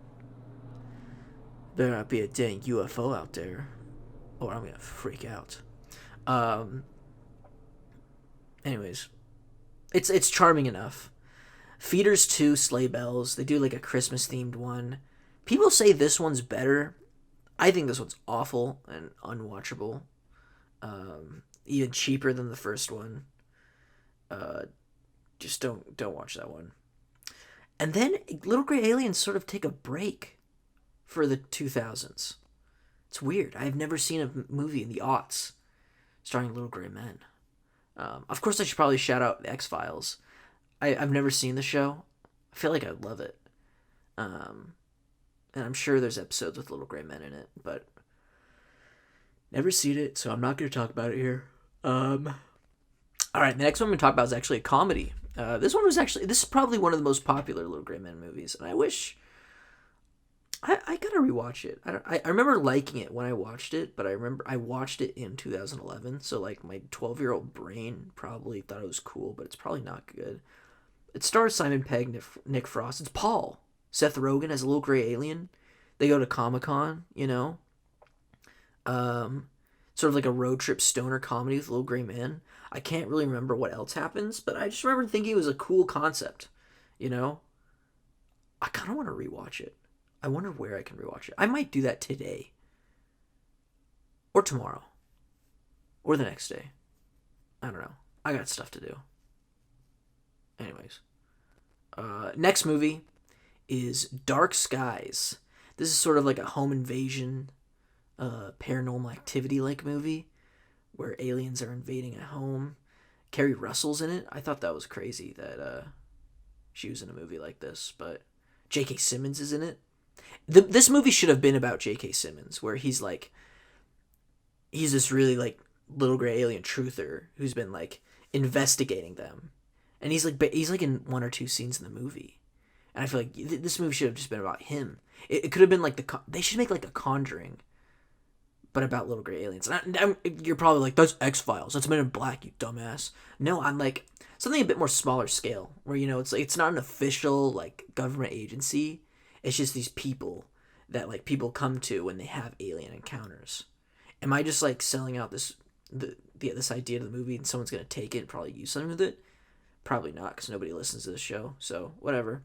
Better not be a dang UFO out there, or I'm gonna freak out. Anyways, it's charming enough. Feeders 2, Sleigh Bells. They do like a Christmas themed one. People say this one's better. I think this one's awful and unwatchable. Even cheaper than the first one. Just don't watch that one. And then Little Grey Aliens sort of take a break for the 2000s. It's weird. I've never seen a movie in the aughts starring little gray men. Of course, I should probably shout out the X-Files. I've never seen the show. I feel like I'd love it. And I'm sure there's episodes with little gray men in it, but never seen it, so I'm not going to talk about it here. All right, the next one I'm going to talk about is actually a comedy. This is probably one of the most popular Little Gray Men movies, and I wish I gotta rewatch it. I remember liking it when I watched it, but I remember I watched it in 2011, so like my 12-year-old brain probably thought it was cool, but it's probably not good. It stars Simon Pegg, Nick Frost. It's Paul. Seth Rogen as a little gray alien. They go to Comic-Con, you know. Sort of like a road trip stoner comedy with Little Gray Man. I can't really remember what else happens, but I just remember thinking it was a cool concept, you know. I kind of want to rewatch it. I wonder where I can rewatch it. I might do that today. Or tomorrow. Or the next day. I don't know. I got stuff to do. Anyways. Next movie is Dark Skies. This is sort of like a home invasion, paranormal activity-like movie where aliens are invading a home. Kerry Russell's in it. I thought that was crazy that she was in a movie like this, but J.K. Simmons is in it. This movie should have been about J.K. Simmons, where he's this really like little gray alien truther who's been like investigating them, and he's like in one or two scenes in the movie, and I feel like this movie should have just been about him. It could have been like they should make like a Conjuring, but about little gray aliens. And you're probably like, that's X-Files. That's Men in Black, you dumbass. No, I'm like something a bit more smaller scale, where you know it's like it's not an official like government agency. It's just these people that like people come to when they have alien encounters. Am I just like selling out this idea of the movie and someone's gonna take it and probably use something with it? Probably not, because nobody listens to the show. So whatever.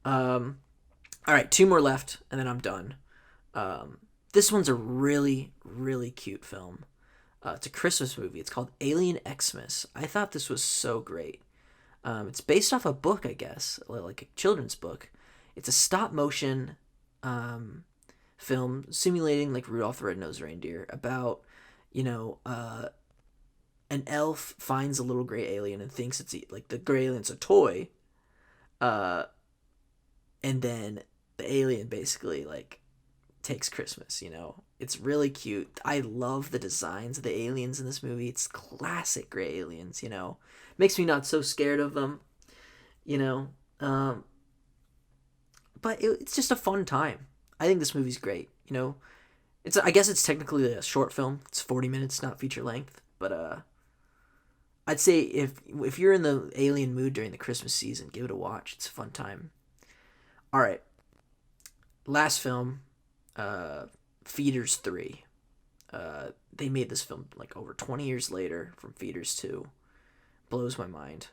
All right, two more left, and then I'm done. This one's a really, really cute film. It's a Christmas movie. It's called Alien Xmas. I thought this was so great. It's based off a book, I guess, like a children's book. It's a stop-motion film simulating like Rudolph the Red-Nosed Reindeer about, you know, an elf finds a little gray alien and thinks it's like the gray alien's a toy, and then the alien basically like takes Christmas, you know. It's really cute. I love the designs of the aliens in this movie. It's classic gray aliens, you know. Makes me not so scared of them, you know. But it's just a fun time. I think this movie's great, you know. I guess it's technically a short film. It's 40 minutes, not feature length, but I'd say if you're in the alien mood during the Christmas season, give it a watch. It's a fun time. All right. Last film, Feeders 3. They made this film like over 20 years later from Feeders 2. Blows my mind.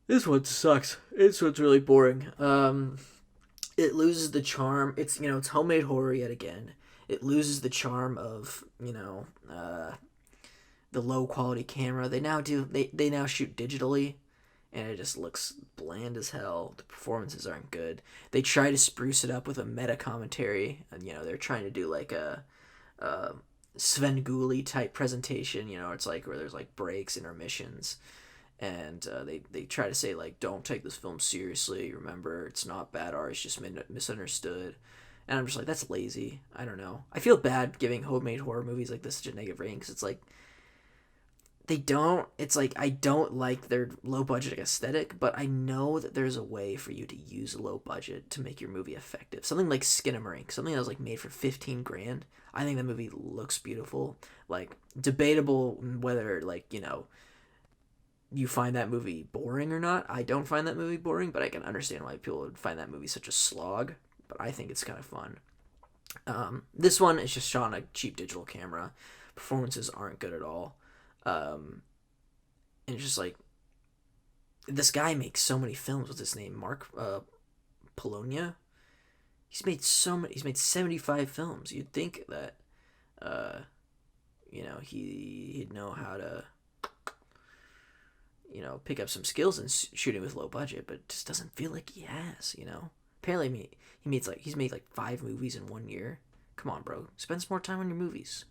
This one sucks. This one's really boring. It loses the charm. It's homemade horror yet again. It loses the charm of the low quality camera. They now shoot digitally, and it just looks bland as hell. The performances aren't good. They try to spruce it up with a meta commentary, and they're trying to do like a Sven Gulli type presentation. It's like where there's like breaks, intermissions, and they try to say like, don't take this film seriously. Remember, it's not bad art. It's just misunderstood. And I'm just like, that's lazy. I don't know. I feel bad giving homemade horror movies like this such a negative rating because it's like I don't like their low budget aesthetic, but I know that there's a way for you to use a low budget to make your movie effective. Something like Skinamarink, something that was like made for 15 grand. I think that movie looks beautiful. Like, debatable whether you find that movie boring or not. I don't find that movie boring, but I can understand why people would find that movie such a slog. But I think it's kind of fun. This one is just shot on a cheap digital camera. Performances aren't good at all. And it's just like, this guy makes so many films. What's his name? Mark Polonia? He's made 75 films. You'd think that, he'd know how to, pick up some skills in shooting with low budget, but it just doesn't feel like he has, Apparently, he's made like 5 movies in 1 year. Come on, bro. Spend some more time on your movies.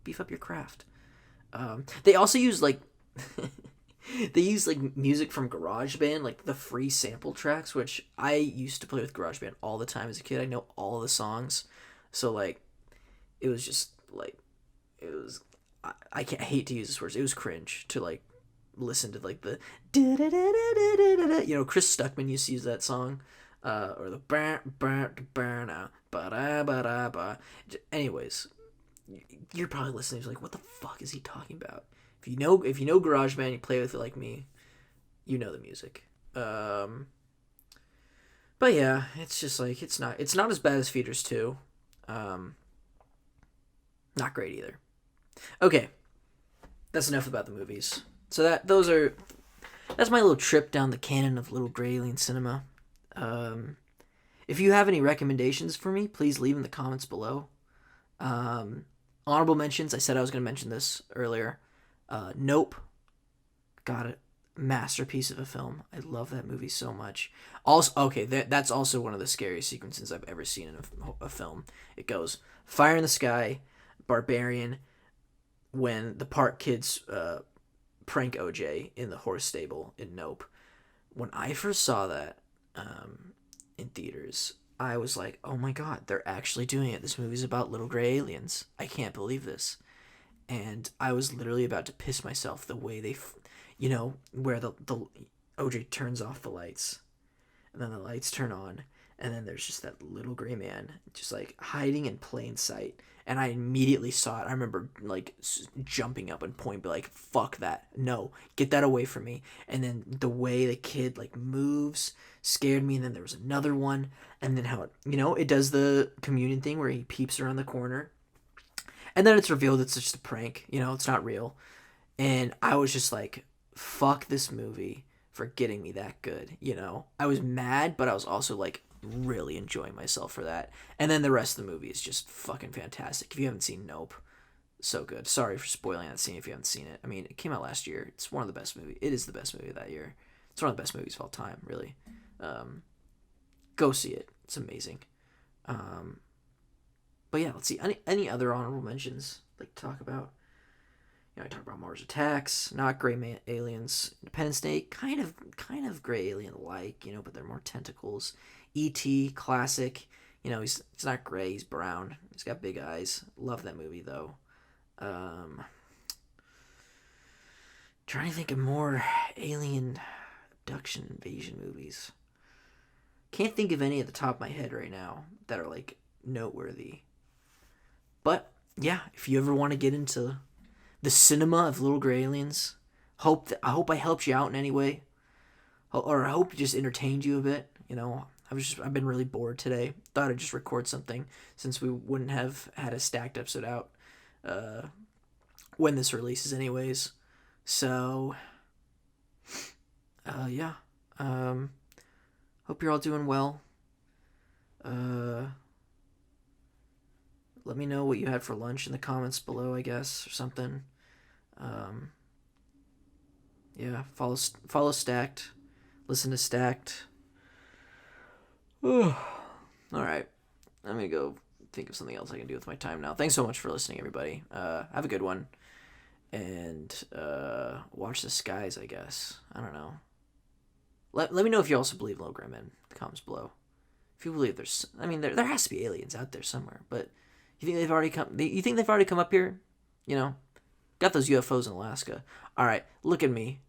Beef up your craft. They also use like music from GarageBand, like the free sample tracks, which I used to play with GarageBand all the time as a kid. I know all of the songs, so like it was just like I hate to use this word. It was cringe to like listen to like the Chris Stuckman used to use that song, or the anyways. You're probably listening to like, what the fuck is he talking about? If you know GarageBand, you play with it like me, you know the music. But yeah, it's just like it's not as bad as Feeders 2. Not great either. Okay, that's enough about the movies. So that's my little trip down the canon of Little Grey Alien Cinema. If you have any recommendations for me, please leave in the comments below. Honorable mentions, I said I was going to mention this earlier. Nope. Got it. Masterpiece of a film. I love that movie so much. Also, okay, that's also one of the scariest sequences I've ever seen in a film. It goes, fire in the sky, barbarian, when the park kids prank OJ in the horse stable in Nope. When I first saw that in theaters, I was like, oh my god, they're actually doing it. This movie's about little gray aliens. I can't believe this. And I was literally about to piss myself the way they, where the OJ turns off the lights, and then the lights turn on, and then there's just that little gray man just like hiding in plain sight. And I immediately saw it. I remember like jumping up and pointing, like, fuck that. No, get that away from me. And then the way the kid like moves scared me. And then there was another one. And then how it does the communion thing where he peeps around the corner. And then it's revealed it's just a prank. It's not real. And I was just like, fuck this movie for getting me that good. I was mad, but I was also like really enjoying myself for that. And then the rest of the movie is just fucking fantastic. If you haven't seen Nope, so good. Sorry for spoiling that scene if you haven't seen it. I mean, it came out last year. It's one of the best movies. It is the best movie of that year. It's one of the best movies of all time, really. Go see it. It's amazing. But yeah, let's see. Any other honorable mentions like to talk about? I talk about Mars Attacks, not Gray Aliens. Independence Day, kind of Gray Alien like, but they're more tentacles. E.T., classic. He's not gray, he's brown. He's got big eyes. Love that movie though. Trying to think of more alien abduction invasion movies. Can't think of any at the top of my head right now that are like noteworthy. But yeah, if you ever want to get into the cinema of Little Gray Aliens, I hope I helped you out in any way, or I hope it just entertained you a bit. I I've been really bored today. Thought I'd just record something since we wouldn't have had a stacked episode out when this releases anyways. So yeah. Hope you're all doing well. Let me know what you had for lunch in the comments below, I guess, or something. Yeah, follow Stacked. Listen to Stacked. All right. I'm going to go think of something else I can do with my time now. Thanks so much for listening, everybody. Have a good one. And watch the skies, I guess. I don't know. Let me know if you also believe in Logram in the comments below. If you believe there's... I mean, there has to be aliens out there somewhere, but you think they've already come... You think they've already come up here? You know? Got those UFOs in Alaska. All right, look at me.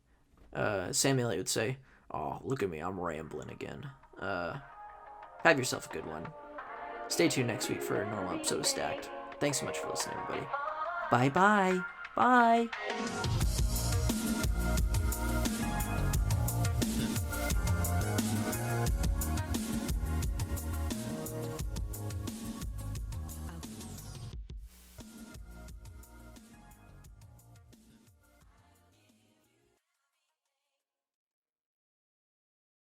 Sam Elliott would say, "Oh, look at me, I'm rambling again." Have yourself a good one. Stay tuned next week for a normal episode of Stacked. Thanks so much for listening, everybody. Bye-bye. Bye.